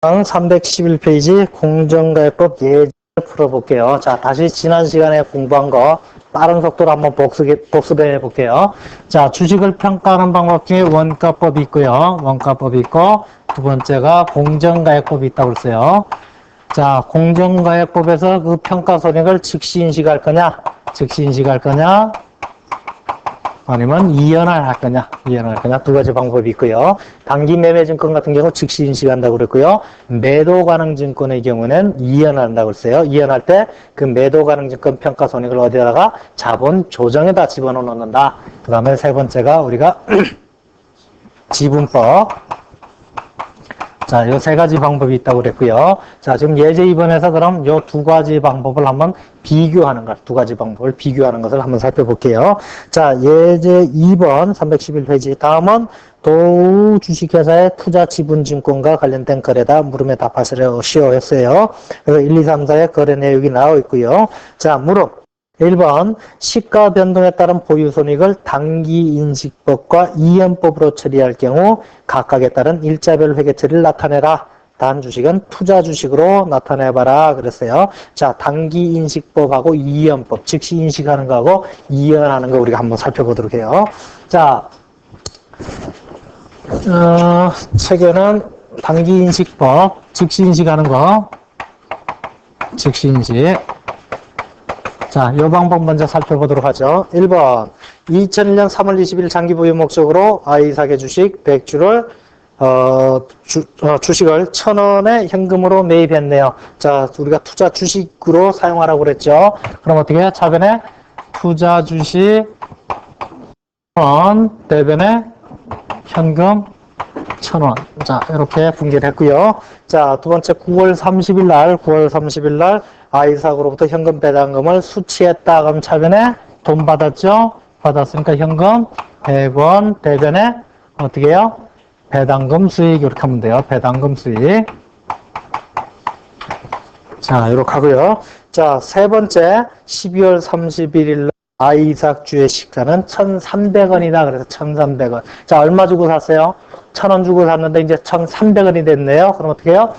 311페이지 공정가액법 예제를 풀어볼게요. 자, 다시 지난 시간에 공부한 거 빠른 속도로 한번 복습해 볼게요. 자, 주식을 평가하는 방법 중에 원가법이 있고요. 원가법이 있고, 두 번째가 공정가액법이 있다고 그랬어요. 자, 공정가액법에서 그 평가 손익을 즉시 인식할 거냐, 즉시 인식할 거냐, 아니면 이연할 할 거냐, 이연할 거냐, 두 가지 방법이 있고요. 단기 매매 증권 같은 경우 즉시 인식한다고 그랬고요. 매도 가능 증권의 경우는 이연한다고 그랬어요. 이연할 때 그 매도 가능 증권 평가 손익을 어디다가 자본 조정에다 집어넣어 놓는다. 그 다음에 세 번째가 우리가 지분법. 자, 요 세 가지 방법이 있다고 그랬고요. 자, 지금 예제 2번에서 그럼 요 두 가지 방법을 한번 비교하는 것, 두 가지 방법을 비교하는 것을 한번 살펴볼게요. 자, 예제 2번 311페이지. 다음은 도우 주식회사의 투자 지분증권과 관련된 거래다. 물음에 답하시오 했어요. 그래서 1, 2, 3, 4의 거래 내역이 나와 있고요. 자, 물음. 1번 시가 변동에 따른 보유손익을 당기인식법과 이연법으로 처리할 경우 각각에 따른 일자별 회계 처리를 나타내라. 단 주식은 투자 주식으로 나타내봐라 그랬어요. 자, 당기인식법하고 이연법, 즉시 인식하는 거하고 이연하는 거 우리가 한번 살펴보도록 해요. 자, 책에는 당기인식법, 즉시 인식하는 거, 즉시 인식. 자, 이 방법 먼저 살펴보도록 하죠. 1번, 2001년 3월 20일 장기 보유 목적으로 I사계 주식 100주를, 주식을 1,000원에 현금으로 매입했네요. 자, 우리가 투자 주식으로 사용하라고 그랬죠. 그럼 어떻게 해요? 차변에 투자 주식 1,000원, 대변에 현금 1,000원. 자, 이렇게 분개를 했고요. 자, 두 번째 9월 30일 날 I사고로부터 현금 배당금을 수취했다. 그럼 차변에 돈 받았죠? 받았으니까 현금 100원, 대변에 어떻게 해요? 배당금 수익 이렇게 하면 돼요. 배당금 수익. 자, 이렇게 하고요. 자, 세 번째 12월 31일 날 I삭주의 시가는 1,300원이다. 그래서 1,300원. 자, 얼마 주고 샀어요? 1,000원 주고 샀는데 이제 1,300원이 됐네요. 그럼 어떻게 해요?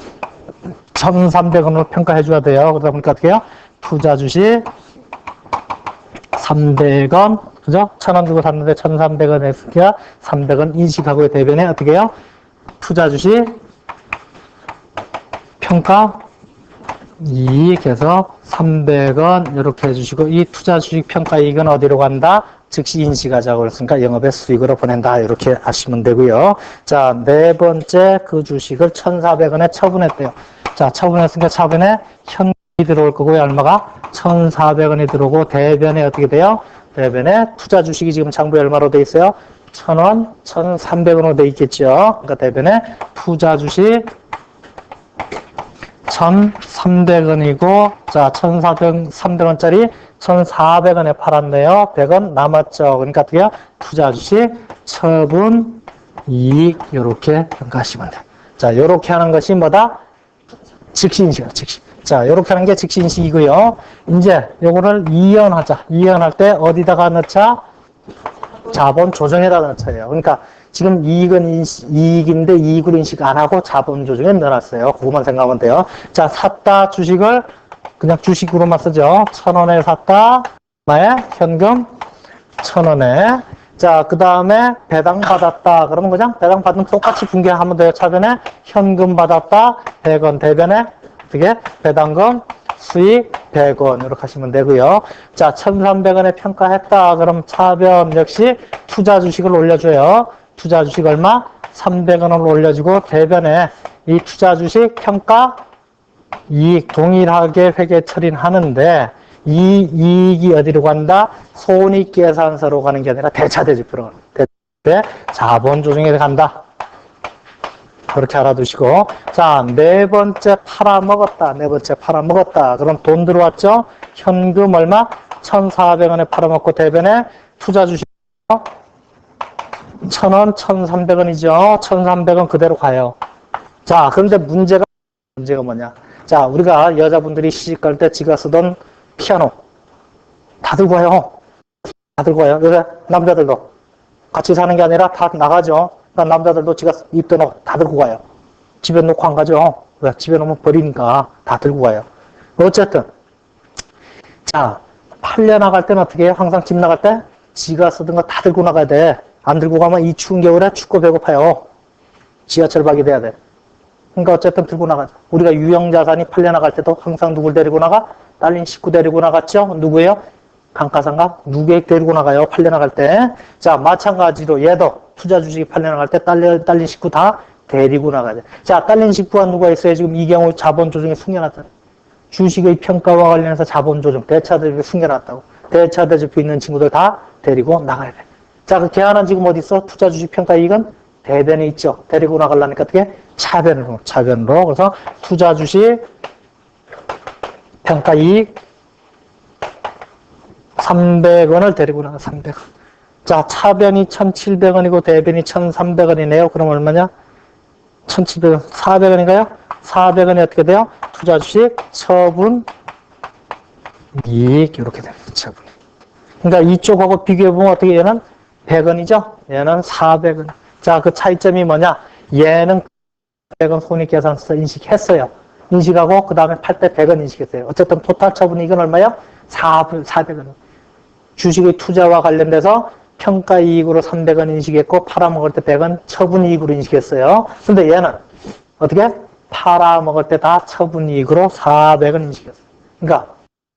1,300원으로 평가해 줘야 돼요. 그러다 보니까 어떻게 해요? 투자 주식 300원, 그죠? 1,000원 주고 샀는데 1,300원 했으니까 300원 인식하고의 대변에 어떻게 해요? 투자 주식 평가 이익해서 300원 이렇게 해주시고, 이 투자 주식 평가 이익은 어디로 간다? 즉시 인식하자고 그랬으니까 영업의 수익으로 보낸다. 이렇게 하시면 되고요. 자, 네 번째 그 주식을 1,400원에 처분했대요. 자, 처분했으니까 차변에 현금이 들어올 거고요. 얼마가? 1,400원이 들어오고, 대변에 어떻게 돼요? 대변에 투자 주식이 지금 장부에 얼마로 돼 있어요? 1,000원, 1,300원으로 돼 있겠죠. 그러니까 대변에 투자 주식 1,300원이고, 자, 1,300원짜리 1,400원에 팔았네요. 100원 남았죠. 그러니까 어떻게 해요? 투자 주식, 처분, 이익, 요렇게 평가하시면 돼요. 자, 요렇게 하는 것이 뭐다? 즉시 인식이야, 즉시. 자, 요렇게 하는 게 즉시 인식이고요. 이제 요거를 이연하자. 이연할 때 어디다가 넣자? 자본 조정에다 넣자예요. 그러니까 지금 이익은 이익인데 이익으로 인식 안 하고 자본 조정에 넣어놨어요. 그것만 생각하면 돼요. 자, 샀다 주식을 그냥 주식으로만 쓰죠. 1,000원에 샀다. 얼마에? 현금 1,000원에. 자, 그 다음에 배당 받았다. 그러면 그냥 배당 받으면 똑같이 분개하면 돼요. 차변에 현금 받았다. 100원 대변에 어떻게? 배당금 수익 100원 이렇게 하시면 되고요. 자, 1,300원에 평가했다. 그럼 차변 역시 투자 주식을 올려줘요. 투자 주식 얼마? 300원을 올려주고, 대변에 이 투자 주식 평가 이익 동일하게 회계 처리는 하는데, 이 이익이 어디로 간다? 손익계산서로 가는 게 아니라 대차대지표로 가는 자본 조정에 간다. 그렇게 알아두시고. 자, 네 번째 팔아먹었다. 네 번째 팔아먹었다. 그럼 돈 들어왔죠? 현금 얼마? 1,400원에 팔아먹고, 대변에 투자 주식 1,000원, 1,300원이죠. 1,300원 그대로 가요. 자, 그런데 문제가 뭐냐? 자, 우리가 여자분들이 시집 갈 때 지가 쓰던 피아노 다 들고 와요. 다 들고 와요. 그래서 남자들도 같이 사는 게 아니라 다 나가죠. 그러니까 남자들도 지가 입던 옷 다 들고 가요. 집에 놓고 안 가죠. 왜? 집에 놓으면 버리니까 다 들고 가요. 어쨌든 자, 팔려나갈 때는 어떻게 해요? 항상 집 나갈 때 지가 쓰던 거 다 들고 나가야 돼. 안 들고 가면 이 추운 겨울에 춥고 배고파요. 지하철 박이 돼야 돼. 그러니까 어쨌든 들고 나가죠. 우리가 유형자산이 팔려나갈 때도 항상 누굴 데리고 나가? 딸린 식구 데리고 나갔죠? 누구예요? 감가상각 누구에 데리고 나가요? 팔려나갈 때. 자, 마찬가지로 얘도 투자 주식이 팔려나갈 때 딸린 식구 다 데리고 나가야 돼. 자, 딸린 식구가 누가 있어요? 지금 이 경우 자본 조정에 숨겨놨잖아요. 주식의 평가와 관련해서 자본 조정, 대차 대조에 숨겨놨다고. 대차 대조표 있는 친구들 다 데리고 나가야 돼. 자, 그 개한은 지금 어디 있어? 투자 주식 평가 이익은 대변에 있죠. 데리고 나가려니까 어떻게? 차변으로. 그래서 투자 주식 평가 이익 300원을 데리고 나가, 300원. 자, 차변이 1,700원이고 대변이 1,300원이네요. 그럼 얼마냐? 1,700원, 400원인가요? 400원이 어떻게 돼요? 투자 주식 처분 이익 이렇게 됩니다. 처분. 그러니까 이쪽하고 비교해보면 어떻게 얘는 100원이죠? 얘는 400원. 자, 그 차이점이 뭐냐? 얘는 100원 손익계산서 인식했어요. 인식하고 그 다음에 팔 때 100원 인식했어요. 어쨌든 토탈 처분 이익은 얼마요? 400원. 주식의 투자와 관련돼서 평가이익으로 300원 인식했고 팔아먹을 때 100원 처분이익으로 인식했어요. 근데 얘는 어떻게? 팔아먹을 때 다 처분이익으로 400원 인식했어요. 그러니까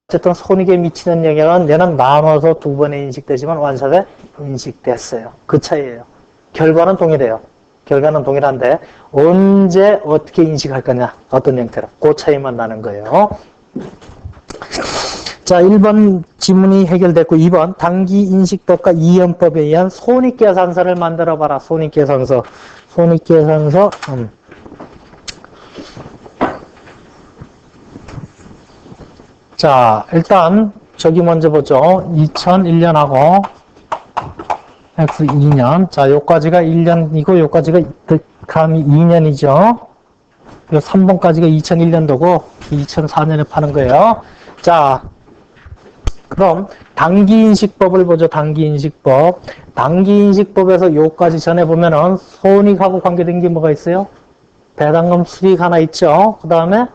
어쨌든 손익에 미치는 영향은 얘는 나눠서 두 번에 인식되지만 완샷에 인식됐어요. 그 차이예요. 결과는 동일해요. 결과는 동일한데 언제 어떻게 인식할 거냐, 어떤 형태로, 그 차이만 나는 거예요. 자, 1번 지문이 해결됐고 2번 당기인식법과 이연법에 의한 손익계산서를 만들어봐라. 손익계산서. 자, 일단 저기 먼저 보죠. 2001년하고 X 2년. 자, 요까지가 1년이고 요까지가 감이 2년이죠. 요 3번까지가 2001년도고 2004년에 파는 거예요. 자, 그럼 당기인식법을 보죠. 당기인식법. 당기인식법에서 요까지 전에 보면은 손익하고 관계된 게 뭐가 있어요? 배당금 수익 하나 있죠. 그 다음에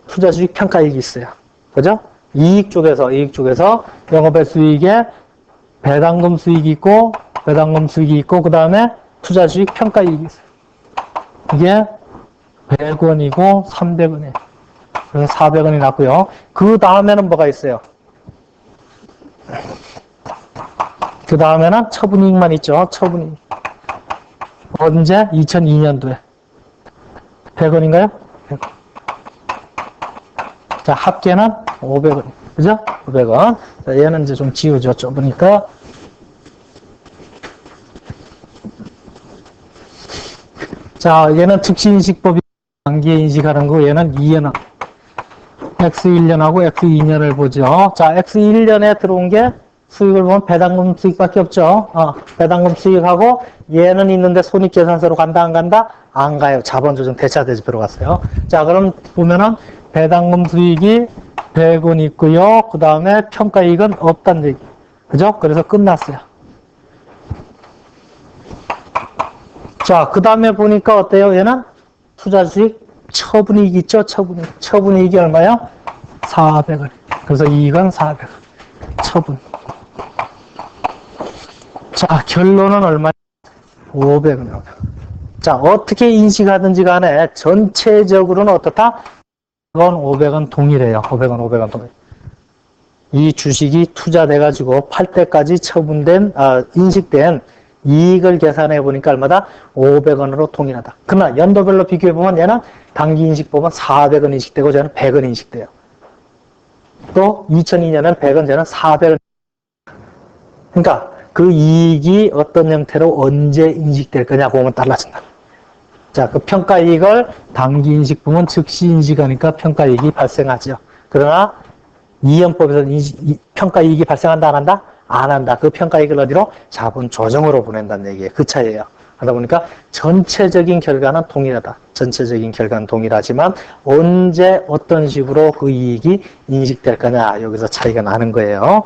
투자주식 평가이익이 있어요. 그죠? 이익 쪽에서 영업의 수익에 배당금 수익이 있고, 그 다음에 투자주식 평가이익이 있어요. 이게 100원이고 300원이에요. 그래서 400원이 났고요. 그 다음에는 뭐가 있어요? 그 다음에는 처분이익만 있죠. 처분이익. 언제? 2002년도에. 100원인가요? 100원. 자, 합계는 500원. 그죠? 500원. 자, 얘는 이제 좀 지우죠. 좁으니까. 자, 얘는 특시인식법이 단기에 인식하는 거, 얘는 2년. X1년하고 X2년을 보죠. 자, X1년에 들어온 게 수익을 보면 배당금 수익밖에 없죠. 배당금 수익하고 얘는 있는데 손익계산서로 간다, 안 간다? 안 가요. 자본조정 대차대조표로 갔어요. 자, 그럼 보면은 배당금 수익이 100원 있고요. 그 다음에 평가이익은 없다는 얘기. 그죠? 그래서 끝났어요. 자, 그 다음에 보니까 어때요? 얘는 투자수익 처분이익 있죠? 처분이익이 얼마요? 400원. 그래서 이익은 400원. 처분. 자, 결론은 얼마냐? 500원. 자, 어떻게 인식하든지 간에 전체적으로는 어떻다? 500원 동일해요. 500원 동일. 이 주식이 투자돼가지고 팔 때까지 인식된 이익을 계산해 보니까 얼마다? 500원으로 동일하다. 그러나 연도별로 비교해 보면 얘는 단기 인식 보면 400원 인식되고 쟤는 100원 인식돼요. 또 2002년은 100원, 쟤는 400원. 그러니까 그 이익이 어떤 형태로 언제 인식될 거냐 보면 달라진다. 자, 그 평가이익을 단기 인식 보면 즉시 인식하니까 평가이익이 발생하죠. 그러나 이연법에서는 평가이익이 발생한다, 안 한다? 안 한다. 그 평가이익을 어디로? 자본 조정으로 보낸다는 얘기예요. 그 차이예요. 하다 보니까 전체적인 결과는 동일하다. 전체적인 결과는 동일하지만 언제 어떤 식으로 그 이익이 인식될 거냐, 여기서 차이가 나는 거예요.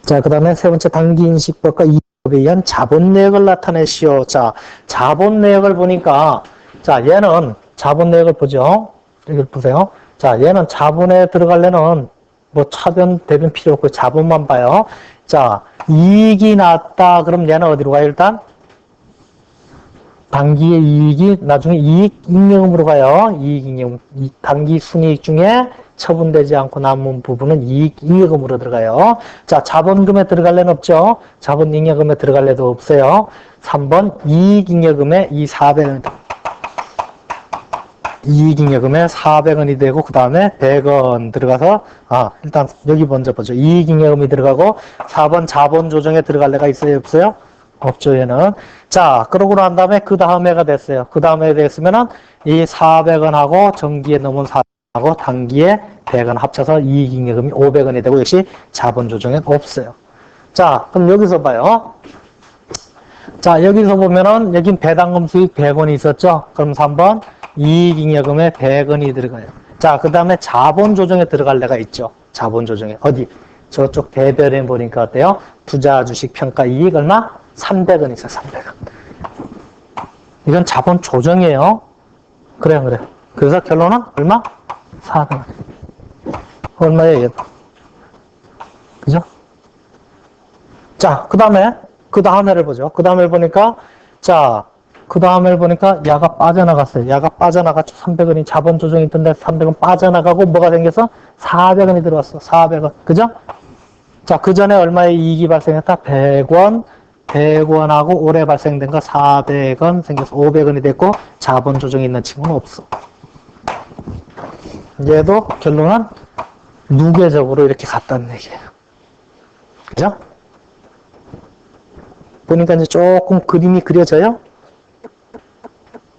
자, 그 다음에 세 번째 단기인식법과 이익법에 의한 자본 내역을 나타내시오. 자, 자본 내역을 보니까 자, 얘는 자본 내역을 보죠. 이걸 보세요. 자, 얘는 자본에 들어가려면 뭐 차변, 대변 필요 없고 자본만 봐요. 자, 이익이 났다. 그럼 얘는 어디로 가요, 일단? 단기의 이익이 나중에 이익 잉여금으로 가요. 이익 잉여금. 단기 순이익 중에 처분되지 않고 남은 부분은 이익 잉여금으로 들어가요. 자, 자본금에 들어갈 데는 없죠. 자본 잉여금에 들어갈 데도 없어요. 3번 이익 잉여금에 이 400원. 이익 잉여금에 400원이 되고 그 다음에 100원 들어가서 일단 여기 먼저 보죠. 이익 잉여금이 들어가고 4번 자본 조정에 들어갈 데가 있어요, 없어요? 없죠, 얘는. 자, 그러고 난 다음에 그 다음에가 됐어요. 그 다음에 됐으면은 이 400원하고 정기에 넘은 400원하고 단기에 100원 합쳐서 이익잉여금이 500원이 되고 역시 자본 조정엔 없어요. 자, 그럼 여기서 봐요. 자, 여기서 보면은 여긴 배당금 수익 100원이 있었죠? 그럼 3번 이익잉여금에 100원이 들어가요. 자, 그 다음에 자본 조정에 들어갈 데가 있죠. 자본 조정에. 어디? 저쪽 대별에 보니까 어때요? 투자 주식 평가 이익 얼마? 300원 있어요, 300원. 이건 자본 조정이에요. 그래요. 그래서 결론은 얼마? 400원. 얼마예요, 얘도? 그죠? 자, 그 다음에를 보죠. 그 다음에 보니까, 자, 그 다음에 보니까 야가 빠져나갔어요. 야가 빠져나갔죠. 300원이 자본 조정이 있던데 300원 빠져나가고 뭐가 생겨서 400원이 들어왔어. 400원. 그죠? 자, 그 전에 얼마의 이익이 발생했다? 100원. 100원하고 올해 발생된 거 400원 생겨서 500원이 됐고 자본 조정이 있는 친구는 없어. 얘도 결론은 누계적으로 이렇게 갔다는 얘기예요. 그죠? 보니까 이제 조금 그림이 그려져요?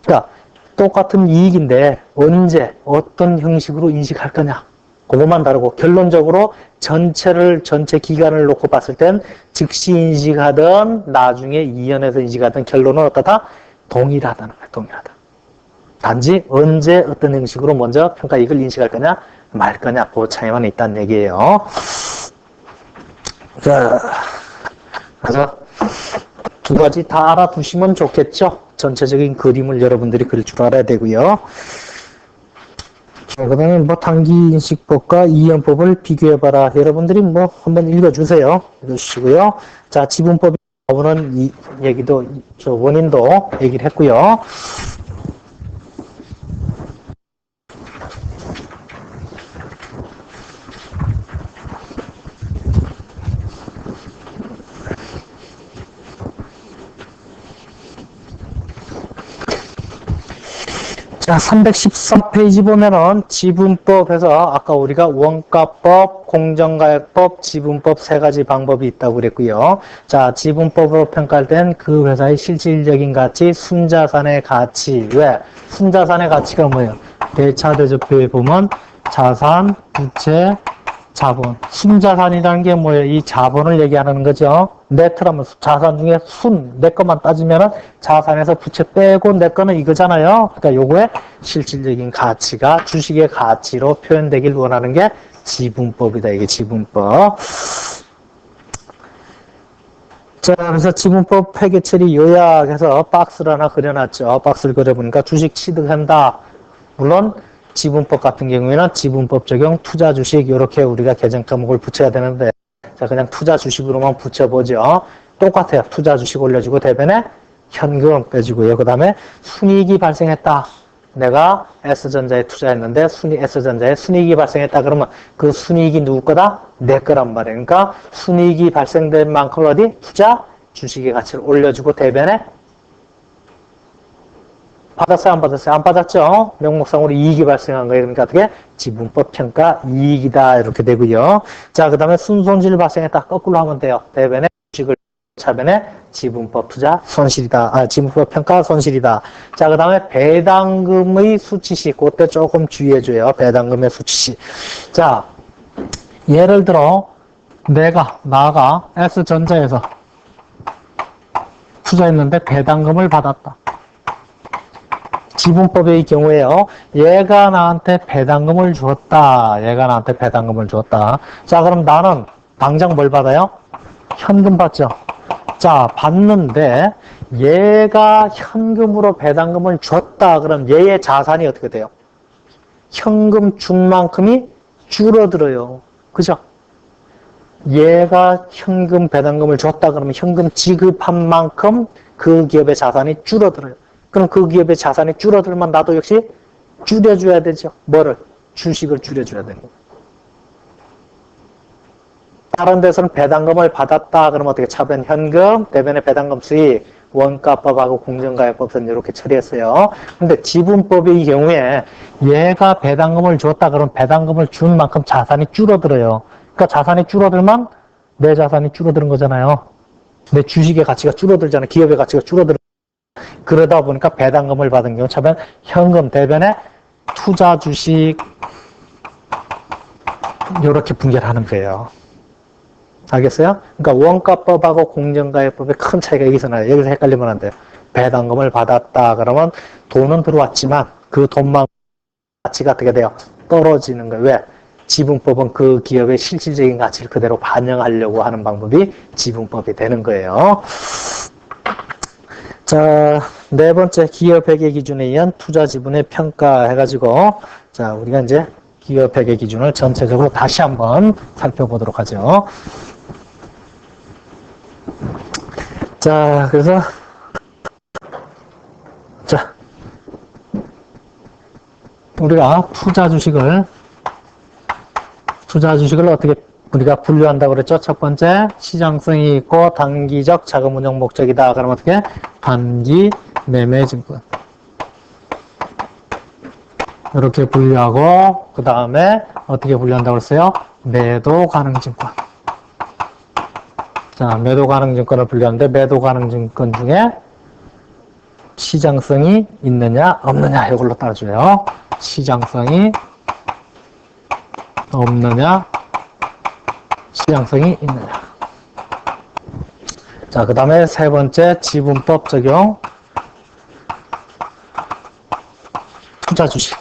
그러니까 똑같은 이익인데 언제 어떤 형식으로 인식할 거냐 그것만 다르고 결론적으로 전체 기간을 놓고 봤을 땐 즉시 인식하든 나중에 이연해서 인식하든 결론은 어떠다? 동일하다는 거야. 동일하다. 단지 언제 어떤 형식으로 먼저 평가 이익을 인식할 거냐 말 거냐 그 차이만 있다는 얘기예요. 자, 그래서 두 가지 다 알아두시면 좋겠죠. 전체적인 그림을 여러분들이 그릴 줄 알아야 되고요. 자, 그 다음에 뭐 단기인식법과 이연법을 비교해봐라. 여러분들이 뭐 한번 읽어주세요. 읽어주시고요. 자, 지분법이 나오는 이 얘기도, 저 원인도 얘기를 했고요. 자, 314페이지 보면은 지분법에서 아까 우리가 원가법, 공정가액법, 지분법 세 가지 방법이 있다고 그랬고요. 자, 지분법으로 평가할 땐 그 회사의 실질적인 가치, 순자산의 가치. 왜? 순자산의 가치가 뭐예요? 대차대조표에 보면 자산, 부채, 자본. 순자산이라는 게 뭐예요? 이 자본을 얘기하는 거죠. 네트라면 자산 중에 내 것만 따지면은 자산에서 부채 빼고 내 거는 이거잖아요. 그러니까 요거의 실질적인 가치가 주식의 가치로 표현되길 원하는 게 지분법이다. 이게 지분법. 자, 그래서 지분법 폐기 처리 요약해서 박스를 하나 그려놨죠. 박스를 그려보니까 주식 취득한다. 물론 지분법 같은 경우에는 지분법 적용 투자 주식 이렇게 우리가 개정 과목을 붙여야 되는데 자 그냥 투자 주식으로만 붙여보죠. 똑같아요. 투자 주식 올려주고 대변에 현금 빼주고요. 그 다음에 순이익이 발생했다. 내가 S전자에 투자했는데 S전자에 순이익이 발생했다. 그러면 그 순이익이 누구 거다? 내 거란 말이에요. 그러니까 순이익이 발생된 만큼 어디? 투자 주식의 가치를 올려주고 대변에 받았어요? 안 받았어요? 안 받았죠? 명목상으로 이익이 발생한 거예요. 그러니까 어떻게? 지분법 평가 이익이다. 이렇게 되고요. 자, 그 다음에 순손실 발생했다. 거꾸로 하면 돼요. 대변에 주식을 차변에 지분법 투자 손실이다. 지분법 평가 손실이다. 자, 그 다음에 배당금의 수치시. 그때 조금 주의해줘요. 배당금의 수치시. 자, 예를 들어, 나가 S전자에서 투자했는데 배당금을 받았다. 지분법의 경우에요. 얘가 나한테 배당금을 주었다. 자, 그럼 나는 당장 뭘 받아요? 현금 받죠. 자, 받는데 얘가 현금으로 배당금을 줬다. 그럼 얘의 자산이 어떻게 돼요? 현금 준 만큼이 줄어들어요. 그죠? 얘가 현금 배당금을 줬다. 그러면 현금 지급한 만큼 그 기업의 자산이 줄어들어요. 그럼 그 기업의 자산이 줄어들면 나도 역시 줄여줘야 되죠. 뭐를? 주식을 줄여줘야 되는 거예요. 다른 데서는 배당금을 받았다. 그러면 어떻게 차변 현금, 대변의 배당금 수익, 원가법하고 공정가액법은 이렇게 처리했어요. 근데 지분법의 경우에 얘가 배당금을 줬다. 그러면 배당금을 준 만큼 자산이 줄어들어요. 그러니까 자산이 줄어들면 내 자산이 줄어드는 거잖아요. 내 주식의 가치가 줄어들잖아요. 기업의 가치가 줄어들어. 그러다 보니까 배당금을 받은 경우 차변 현금, 대변의 투자 주식 이렇게 분개를 하는 거예요. 알겠어요? 그러니까 원가법하고 공정가액법의 큰 차이가 여기서 나요. 여기서 헷갈리면 안 돼요. 배당금을 받았다 그러면 돈은 들어왔지만 그 돈만 가치가 어떻게 돼요? 떨어지는 거예요. 왜? 지분법은 그 기업의 실질적인 가치를 그대로 반영하려고 하는 방법이 지분법이 되는 거예요. 자, 네 번째 기업회계 기준에 의한 투자 지분의 평가 해가지고 자, 우리가 이제 기업회계 기준을 전체적으로 다시 한번 살펴보도록 하죠. 자, 그래서 자, 우리가 투자 주식을 어떻게 우리가 분류한다고 그랬죠? 첫 번째, 시장성이 있고 단기적 자금 운용 목적이다. 그럼 어떻게? 단기 매매 증권. 이렇게 분류하고 그 다음에 어떻게 분류한다고 그랬어요? 매도 가능 증권. 자, 매도 가능 증권을 분류하는데 매도 가능 증권 중에 시장성이 있느냐 없느냐 이걸로 따라줘요. 시장성이 없느냐 시장성이 있느냐. 자, 그 다음에 세 번째 지분법 적용 투자 주식.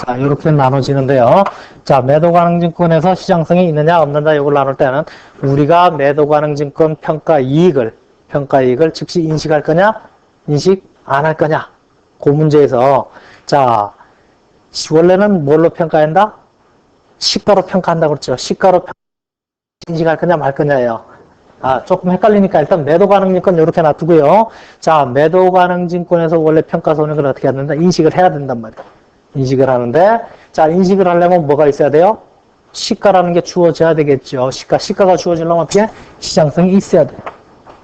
자, 이렇게 나눠지는데요. 자, 매도 가능 증권에서 시장성이 있느냐 없느냐 이걸 나눌 때는 우리가 매도 가능 증권 평가 이익을 즉시 인식할 거냐 인식 안 할 거냐 그 문제에서 자, 원래는 뭘로 평가한다? 시가로 평가한다고 그랬죠. 시가로 인식할 거냐 말 거냐예요. 아, 조금 헷갈리니까 일단 매도 가능 증권 이렇게 놔두고요. 자, 매도 가능 증권에서 원래 평가 손익을 어떻게 해야 된다? 인식을 해야 된단 말이에요. 인식을 하는데, 자, 인식을 하려면 뭐가 있어야 돼요? 시가라는 게 주어져야 되겠죠. 시가가 주어지려면 어떻게? 시장성이 있어야 돼요.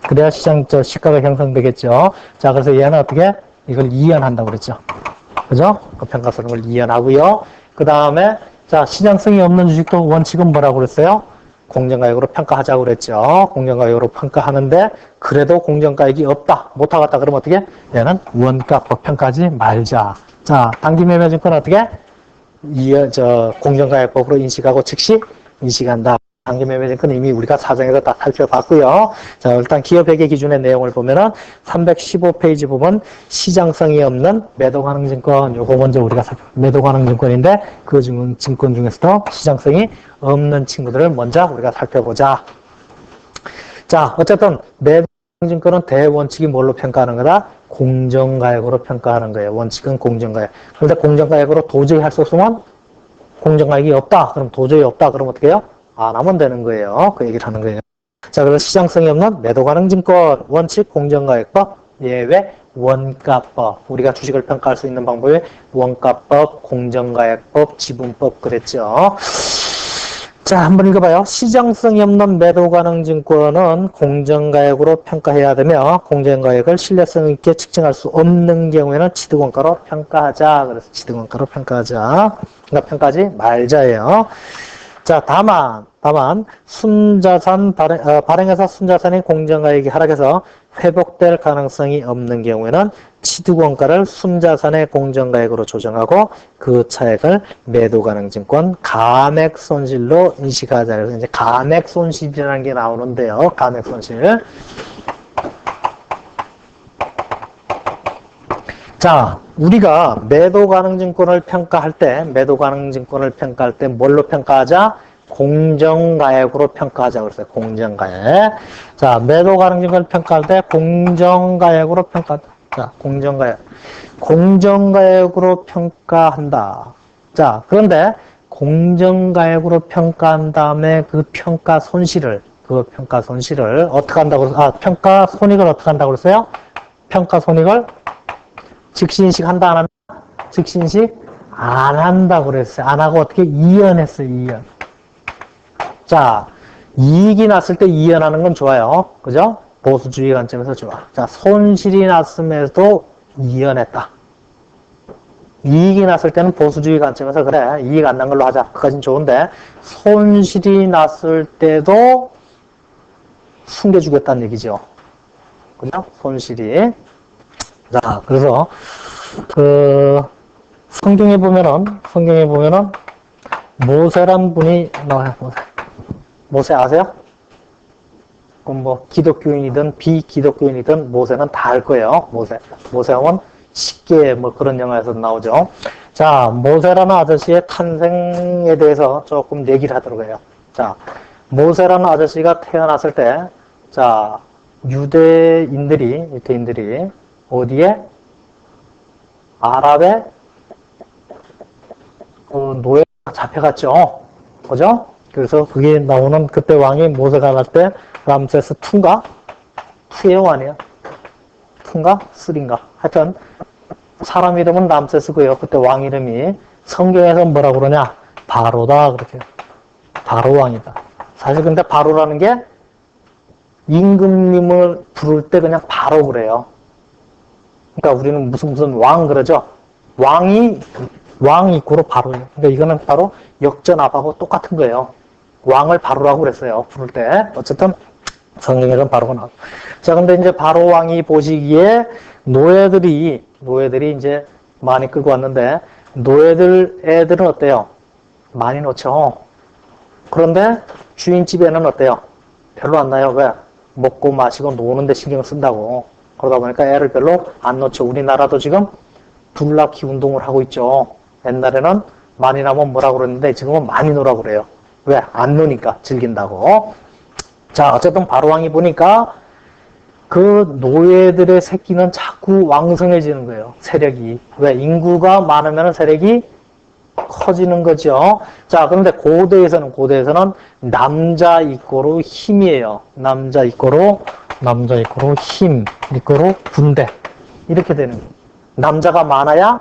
그래야 시가가 형성되겠죠. 자, 그래서 얘는 어떻게? 이걸 이연한다고 그랬죠. 그죠? 그 평가 손익을 이연하고요. 그 다음에, 자, 시장성이 없는 주식도 원칙은 뭐라고 그랬어요? 공정가액으로 평가하자고 그랬죠. 공정가액으로 평가하는데 그래도 공정가액이 없다. 못하겠다. 그러면 어떻게? 얘는 원가법 평가하지 말자. 자, 단기매매증권 어떻게? 공정가액법으로 인식하고 즉시 인식한다. 단기매매증권 이미 우리가 사정에서 다 살펴봤고요. 자, 일단 기업회계 기준의 내용을 보면은 315페이지 부분 시장성이 없는 매도가능증권 요거 먼저 우리가 매도가능증권인데 그 증권 중에서도 시장성이 없는 친구들을 먼저 우리가 살펴보자. 자, 어쨌든 매도가능증권은 대원칙이 뭘로 평가하는 거다? 공정가액으로 평가하는 거예요. 원칙은 공정가액. 그런데 공정가액으로 도저히 할 수 없으면 공정가액이 없다. 그럼 도저히 없다. 그럼 어떻게 해요? 안 하면 되는 거예요. 그 얘기를 하는 거예요. 자, 그래서 시장성이 없는 매도 가능 증권, 원칙 공정가액법, 예외 원가법. 우리가 주식을 평가할 수 있는 방법이 원가법, 공정가액법, 지분법 그랬죠. 자, 한번 읽어봐요. 시장성이 없는 매도 가능 증권은 공정가액으로 평가해야 되며 공정가액을 신뢰성 있게 측정할 수 없는 경우에는 취득원가로 평가하자. 그래서 취득원가로 평가하자. 그러니까 평가하지 말자예요. 자, 다만 순자산 발행해서 순자산인 공정가액이 하락해서 회복될 가능성이 없는 경우에는 취득원가를 순자산의 공정가액으로 조정하고 그 차액을 매도가능증권 감액손실로 인식하자. 그래서 이제 감액손실이라는 게 나오는데요. 감액손실. 자, 우리가 매도가능증권을 평가할 때 뭘로 평가하자? 공정가액으로 평가하자고 그랬어요. 공정가액. 자, 매도 가능성을 평가할 때 공정가액으로 평가한다. 자, 공정가액. 공정가액으로 평가한다. 자, 그런데 공정가액으로 평가한 다음에 그 평가 손실을 어떻게 한다고, 평가 손익을 어떻게 한다고 그랬어요? 평가 손익을 즉시인식 한다, 안 한다? 즉시인식 안 한다고 그랬어요. 안 하고 어떻게 이연했어요, 이연. 자, 이익이 났을 때 이연하는 건 좋아요. 그죠? 보수주의 관점에서 좋아. 자, 손실이 났음에도 이연했다. 이익이 났을 때는 보수주의 관점에서 그래, 이익 안 난 걸로 하자. 그까진 좋은데, 손실이 났을 때도 숨겨주겠다는 얘기죠. 그죠? 손실이. 자, 그래서, 성경에 보면은, 모세란 분이 나와요, 모세 아세요? 그럼 뭐, 기독교인이든 비기독교인이든 모세는 다 알 거예요. 모세 하면 쉽게 뭐 그런 영화에서 나오죠. 자, 모세라는 아저씨의 탄생에 대해서 조금 얘기를 하도록 해요. 자, 모세라는 아저씨가 태어났을 때, 자, 유대인들이 어디에? 아랍의 노예가 잡혀갔죠. 그죠? 그래서 그게 나오는 그때 왕이 모세가 날 때 람세스 2인가? 2예요, 아니에요? 2인가? 3인가? 하여튼 사람 이름은 람세스고요. 그때 왕 이름이 성경에서 뭐라 그러냐? 바로다 그렇게. 바로 왕이다. 사실 근데 바로라는 게 임금님을 부를 때 그냥 바로 그래요. 그러니까 우리는 무슨 왕 그러죠? 왕 이꼬로 바로예요. 그러니까 이거는 바로 역전압하고 똑같은 거예요. 왕을 바로라고 그랬어요. 부를 때. 어쨌든 성경에서는 바로가 나와요. 자, 근데 이제 바로 왕이 보시기에 노예들이 이제 많이 끌고 왔는데 애들은 어때요? 많이 놓죠. 그런데 주인집에는 어때요? 별로 안 나요. 왜? 먹고 마시고 노는데 신경 쓴다고. 그러다 보니까 애를 별로 안 놓죠. 우리나라도 지금 둘러키 운동을 하고 있죠. 옛날에는 많이 나면 뭐라고 그랬는데 지금은 많이 놀라고 그래요. 왜? 안 노니까 즐긴다고. 자, 어쨌든 바로왕이 보니까 그 노예들의 새끼는 자꾸 왕성해지는 거예요. 세력이. 왜? 인구가 많으면 세력이 커지는 거죠. 자, 그런데 고대에서는 남자 이꼬로 힘이에요. 남자 이꼬로 힘, 이꼬로 군대. 이렇게 되는 거예요. 남자가 많아야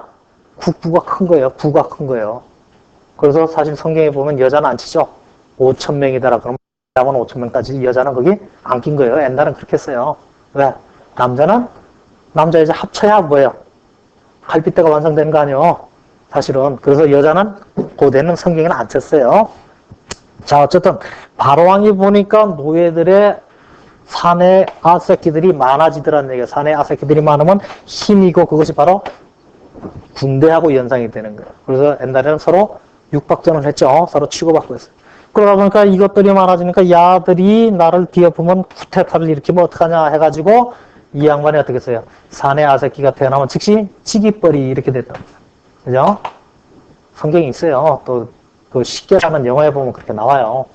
국부가 큰 거예요. 부가 큰 거예요. 그래서 사실 성경에 보면 여자는 안 치죠. 5,000명이더라. 그러면 남은 5,000명까지 여자는 거기 안 낀 거예요. 옛날은 그렇게 했어요. 왜? 남자 여자 합쳐야 뭐예요? 갈빗대가 완성되는 거 아니에요? 사실은. 그래서 여자는 고대는 성경에는 안 쳤어요. 자, 어쨌든 바로왕이 보니까 노예들의 사내 아새끼들이 많아지더라는 얘기예요. 사내 아새끼들이 많으면 힘이고 그것이 바로 군대하고 연상이 되는 거예요. 그래서 옛날에는 서로 육박전을 했죠. 서로 치고받고 했어요. 그러다 보니까 이것들이 많아지니까 야들이 나를 뒤엎으면 쿠데타를 일으키면 어떡하냐 해가지고 이 양반이 어떻게 했어요? 사내 아새끼가 태어나면 즉시 치기벌이 이렇게 됐다. 그죠? 성경이 있어요. 또 그 십계라는 영화에 보면 그렇게 나와요.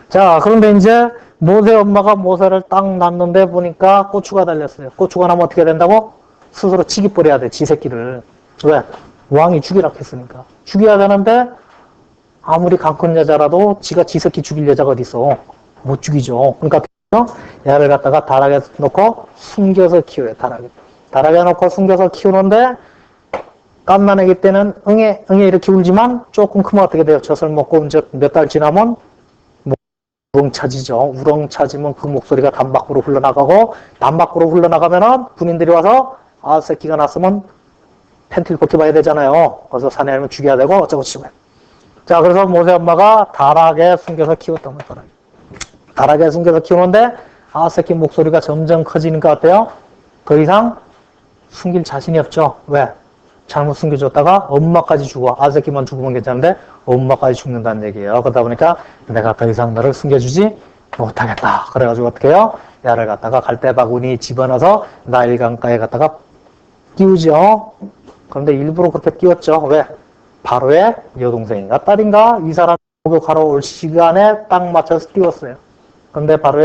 자, 그런데 이제 모세 엄마가 모세를 딱 낳는데 보니까 고추가 달렸어요. 고추가 나면 어떻게 된다고? 스스로 치기벌해야 돼, 지 새끼를. 왜? 왕이 죽이라 했으니까. 죽여야 되는데 아무리 강큰 여자라도 지가 지 새끼 죽일 여자가 어디 있어? 못 죽이죠. 그러니까 얘를 갖다가 다락에 놓고 숨겨서 키워요. 다락에 놓고 숨겨서 키우는데 갓난아기 때는 응애 이렇게 울지만 조금 크면 어떻게 돼요? 젖을 먹고 이제 몇 달 지나면 우렁차지죠. 우렁차지면 그 목소리가 담 밖으로 흘러나가고 담 밖으로 흘러나가면은 군인들이 와서 새끼가 났으면 팬티를 벗겨봐야 되잖아요. 그래서 사내하면 죽여야 되고 어쩌고 저쩌고. 자, 그래서 모세 엄마가 다락에 숨겨서 키웠던 거예요. 다락에 숨겨서 키우는데 새끼 목소리가 점점 커지니까 어때요? 더 이상 숨길 자신이 없죠. 왜? 잘못 숨겨줬다가 엄마까지 죽어. 새끼만 죽으면 괜찮은데 엄마까지 죽는다는 얘기예요. 그러다 보니까 내가 더 이상 너를 숨겨주지 못하겠다. 그래가지고 어떻게 해요? 야를 갖다가 갈대바구니 집어넣어서 나일 강가에 갖다가 띄우죠. 그런데 일부러 그렇게 띄웠죠. 왜? 바로의 여동생인가 딸인가? 이 사람 목욕하러 올 시간에 딱 맞춰서 띄웠어요. 근데 바로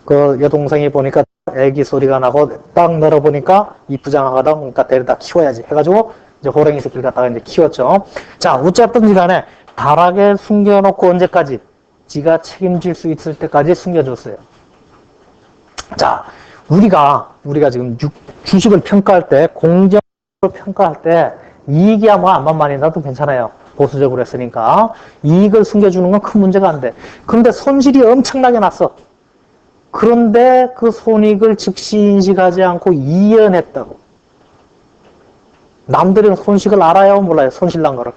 그 여동생이 보니까 애기 소리가 나고 딱 열어보니까 이 부장하거든. 그러니까 데려다 키워야지 해가지고 이제 호랭이 새끼를 갖다가 이제 키웠죠. 자, 어쨌든지 간에 다락에 숨겨놓고 언제까지? 지가 책임질 수 있을 때까지 숨겨줬어요. 자, 우리가 지금 주식을 평가할 때, 공정을 평가할 때, 이익이야 뭐 안만 많이 나도 괜찮아요. 보수적으로 했으니까. 이익을 숨겨주는 건 큰 문제가 안 돼. 그런데 손실이 엄청나게 났어. 그런데 그 손익을 즉시 인식하지 않고 이연했다고. 남들은 손실을 알아요? 몰라요? 손실 난 거를.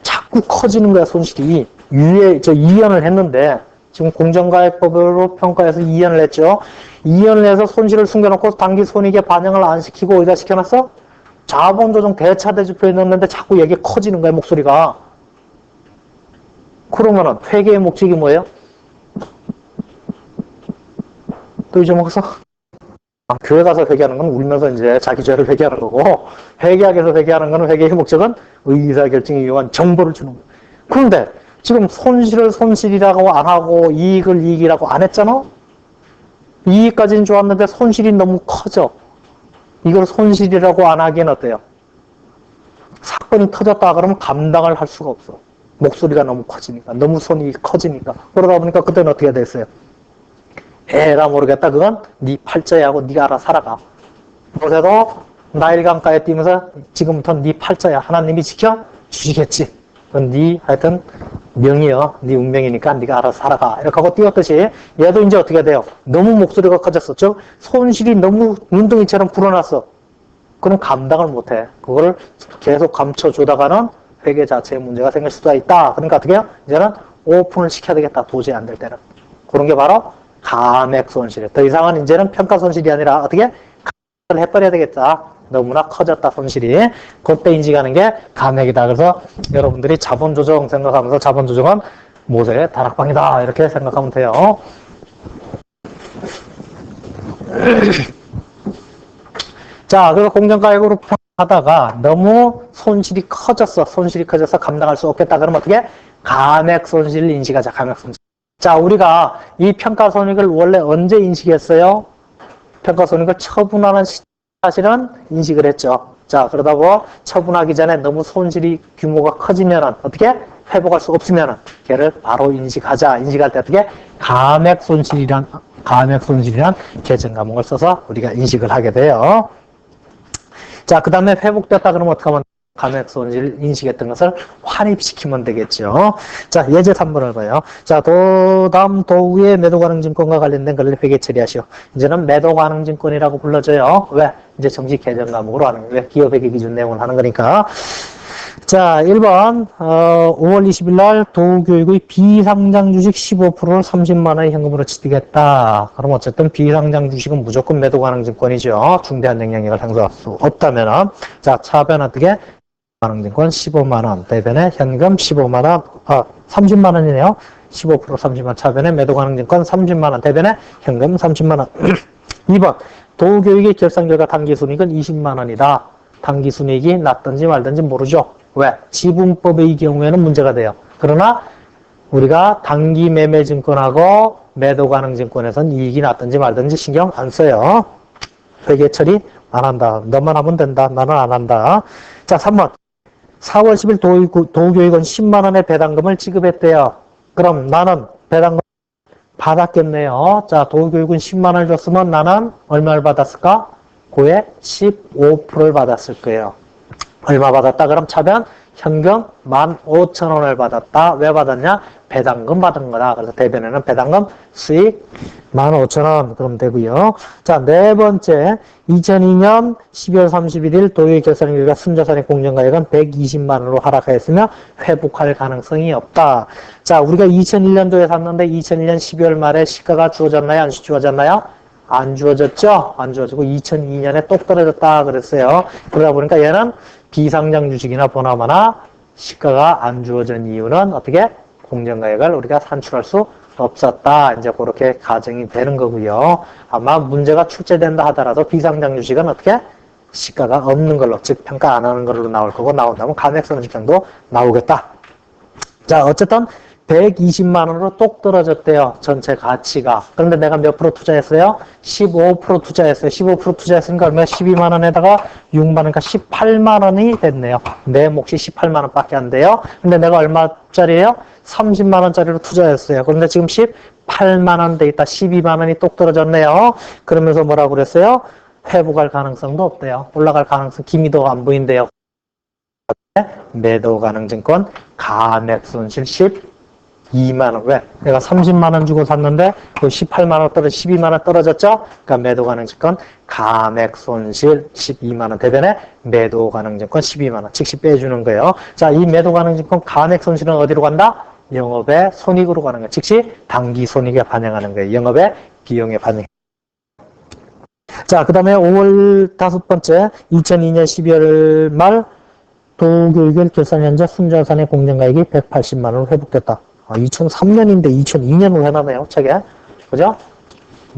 자꾸 커지는 거야, 손실이. 이연을 했는데, 지금 공정가액법으로 평가해서 이연을 했죠. 이연을 해서 손실을 숨겨놓고 단기 손익에 반영을 안 시키고 어디다 시켜놨어? 자본조정 대차대조표에 넣었는데 자꾸 얘기 커지는 거야, 목소리가. 그러면은 회계의 목적이 뭐예요? 또 잊어먹었어? 교회 가서 회개하는 건 울면서 이제 자기 죄를 회개하는 거고, 회계학에서 회개하는 건 회계의 목적은 의사결정에 의한 정보를 주는 거예요. 그런데 지금 손실을 손실이라고 안 하고 이익을 이익이라고 안 했잖아? 이익까지는 좋았는데 손실이 너무 커져. 이걸 손실이라고 안 하기엔 어때요? 사건이 터졌다 그러면 감당을 할 수가 없어. 목소리가 너무 커지니까. 너무 손이 커지니까. 그러다 보니까 그때는 어떻게 됐어요? 에라 모르겠다. 그건 네 팔자야 하고 네가 알아서 살아가. 그래도 나일강가에 뛰면서 지금부터 네 팔자야. 하나님이 지켜주시겠지. 그건 네 하여튼 명이여. 네 운명이니까 네가 알아서 살아가. 이렇게 하고 뛰었듯이 얘도 이제 어떻게 돼요? 너무 목소리가 커졌었죠. 손실이 너무 눈덩이처럼 불어났어. 그럼 감당을 못해. 그걸 계속 감춰주다가는 회계 자체의 문제가 생길 수가 있다. 그러니까 어떻게 해요? 이제는 오픈을 시켜야 되겠다. 도저히 안 될 때는. 그런 게 바로 감액 손실이에요. 더 이상은 이제는 평가 손실이 아니라 어떻게? 감액을 해버려야 되겠다. 너무나 커졌다, 손실이. 그때 인식하는 게 감액이다. 그래서 여러분들이 자본조정 생각하면서 자본조정은 모세의 다락방이다. 이렇게 생각하면 돼요. 자, 그래서 공정가액으로 평가하다가 너무 손실이 커져서 감당할 수 없겠다. 그러면 어떻게? 감액 손실을 인식하자, 감액 손실. 자, 우리가 이 평가 손익을 원래 언제 인식했어요? 평가 손익을 처분하는 사실은 인식을 했죠. 자, 그러다 보니 처분하기 전에 너무 손실이 규모가 커지면 어떻게? 회복할 수 없으면 걔를 바로 인식하자. 인식할 때 어떻게? 감액 손실이란 계정 과목을 써서 우리가 인식을 하게 돼요. 자, 그 다음에 회복됐다 그러면 어떻게 하면 감액 손실 인식했던 것을 환입시키면 되겠죠. 자, 예제 3번을 봐요. 자, 다음 도구의 매도 가능 증권과 관련된 것을 회계 처리하시오. 이제는 매도 가능 증권이라고 불러줘요. 왜? 이제 정식 계정 과목으로 하는 거예요. 왜? 기업회계 기준 내용을 하는 거니까. 자, 1번 5월 20일 날 도구교육의 비상장 주식 15%를 30만 원의 현금으로 취득했다. 그럼 어쨌든 비상장 주식은 무조건 매도 가능 증권이죠. 중대한 영향력을 행사할 수 없다면은. 자, 차변 어떻게? 가능증권 15만 원, 대변에 현금 15만 원, 30만 원이네요. 15% 30만 차변에 매도 가능증권 30만 원, 대변에 현금 30만 원. 2번 도교육의 결산 결과 당기순이익은 20만 원이다. 당기순이익이 낮든지 말든지 모르죠. 왜? 지분법의 경우에는 문제가 돼요. 그러나 우리가 단기 매매 증권하고 매도 가능 증권에서는 이익이 낮든지 말든지 신경 안 써요. 회계 처리 안 한다. 너만 하면 된다. 나는 안 한다. 자, 3번. 4월 10일 도교육은 10만 원의 배당금을 지급했대요. 그럼 나는 배당금 받았겠네요. 자, 도교육은 10만 원을 줬으면 나는 얼마를 받았을까? 고에 15%를 받았을 거예요. 얼마 받았다? 그럼 차변 현금 15,000원을 받았다. 왜 받았냐? 배당금 받은 거다. 그래서 대변에는 배당금 수익 15,000원 그럼 되고요. 자, 네 번째 2002년 12월 31일 도요의 결산 결과 순자산의 공정가액은 120만 원으로 하락하였으며 회복할 가능성이 없다. 자, 우리가 2001년도에 샀는데 2001년 12월 말에 시가가 주어졌나요? 안 주어졌나요? 안 주어졌죠? 안 주어지고 2002년에 똑 떨어졌다 그랬어요. 그러다 보니까 얘는 비상장 주식이나 보나마나 시가가 안 주어진 이유는 어떻게? 공정가액을 우리가 산출할 수 없었다. 이제 그렇게 가정이 되는 거고요. 아마 문제가 출제된다 하더라도 비상장 주식은 어떻게? 시가가 없는 걸로, 즉 평가 안 하는 걸로 나올 거고 나온다면 감액 손실정도 나오겠다. 자, 어쨌든 120만 원으로 똑 떨어졌대요. 전체 가치가. 그런데 내가 몇 프로 투자했어요? 15% 투자했어요. 15% 투자했으니까 얼마야? 12만 원에다가 6만 원, 그러니까 18만 원이 됐네요. 내 몫이 18만 원밖에 안 돼요. 근데 내가 얼마짜리예요? 30만 원짜리로 투자했어요. 그런데 지금 18만 원 돼 있다. 12만 원이 똑 떨어졌네요. 그러면서 뭐라고 그랬어요? 회복할 가능성도 없대요. 올라갈 가능성 기미도 안 보인대요. 매도 가능 증권 감액 손실 12만 원. 왜? 내가 30만 원 주고 샀는데 그 18만 원 떨어져 12만 원 떨어졌죠? 그러니까 매도 가능 증권 감액 손실 12만 원 대변에 매도 가능 증권 12만 원 즉시 빼주는 거예요. 자, 이 매도 가능 증권 감액 손실은 어디로 간다? 영업의 손익으로 가는 거예요. 즉시 당기 손익에 반영하는 거예요. 영업의 비용에 반영. 자, 그 다음에 5월 다섯 번째 2002년 12월 말 도교육일 결산 현재 순자산의 공정가액이 180만 원으로 회복됐다. 2003년인데 2002년으로 해놨네요, 책에. 그죠?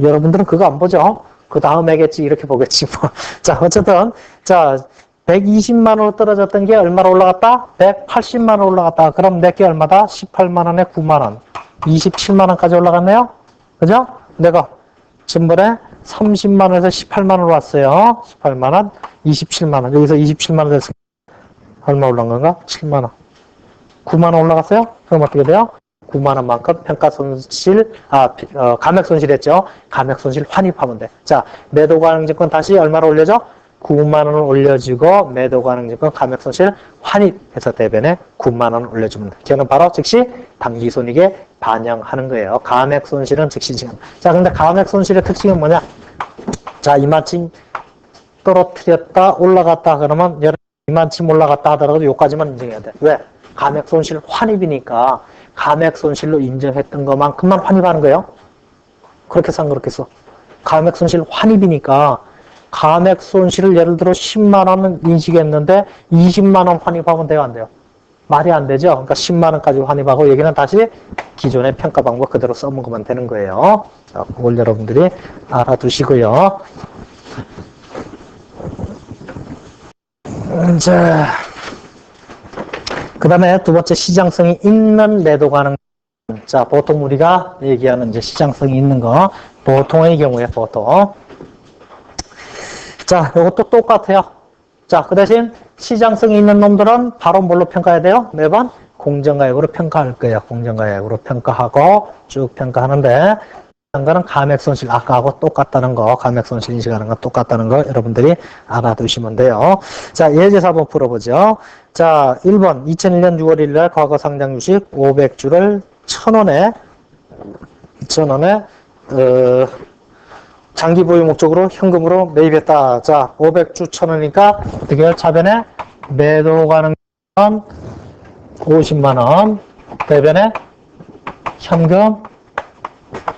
여러분들은 그거 안 보죠? 그 다음에겠지, 이렇게 보겠지, 뭐. 자, 어쨌든, 자, 120만 원으로 떨어졌던 게 얼마로 올라갔다? 180만 원 올라갔다. 그럼 내게 얼마다? 18만 원에 9만 원. 27만 원까지 올라갔네요? 그죠? 내가 전번에 30만 원에서 18만 원으로 왔어요. 18만 원, 27만 원. 여기서 27만 원 됐으니까 얼마 올라간 건가? 7만 원. 9만 원 올라갔어요? 그럼 어떻게 돼요? 9만 원만큼 평가손실, 감액손실했죠? 감액손실 환입하면 돼. 자, 매도가능증권 다시 얼마로 올려줘? 9만 원을 올려주고 매도가능증권 감액손실 환입해서 대변에 9만 원 올려주면 돼. 걔는 바로 즉시 당기손익에 반영하는 거예요. 감액손실은 즉시 지금. 자, 근데 감액손실의 특징은 뭐냐? 자, 이만큼 떨어뜨렸다, 올라갔다 그러면 이만큼 올라갔다 하더라도 여기까지만 인정해야 돼. 왜? 감액손실 환입이니까 감액손실로 인정했던 것만큼만 환입하는 거예요. 그렇게 산 그렇겠어. 감액손실 환입이니까 감액손실을 예를 들어 10만 원은 인식했는데 20만 원 환입하면 돼요, 안 돼요? 말이 안 되죠. 그러니까 10만 원까지 환입하고 여기는 다시 기존의 평가 방법 그대로 써먹으면 되는 거예요. 자, 그걸 여러분들이 알아두시고요. 자, 그 다음에 두 번째 시장성이 있는 매도 가능. 자, 보통 우리가 얘기하는 이제 시장성이 있는 거. 보통의 경우에 보통. 자, 이것도 똑같아요. 자, 그 대신 시장성이 있는 놈들은 바로 뭘로 평가해야 돼요? 매번 공정가액으로 평가할 거예요. 공정가액으로 평가하고 쭉 평가하는데 거는 감액손실, 아까하고 똑같다는 거, 감액손실 인식하는 건 똑같다는 거 여러분들이 알아두시면 돼요. 자, 예제사 한번 풀어보죠. 자, 1번 2001년 6월 1일 날 과거 상장 주식 500주를 1,000원에 장기 보유 목적으로 현금으로 매입했다. 자, 500주 1,000원이니까 어떻게 차변에 매도 가능 건 50만 원, 대변에 현금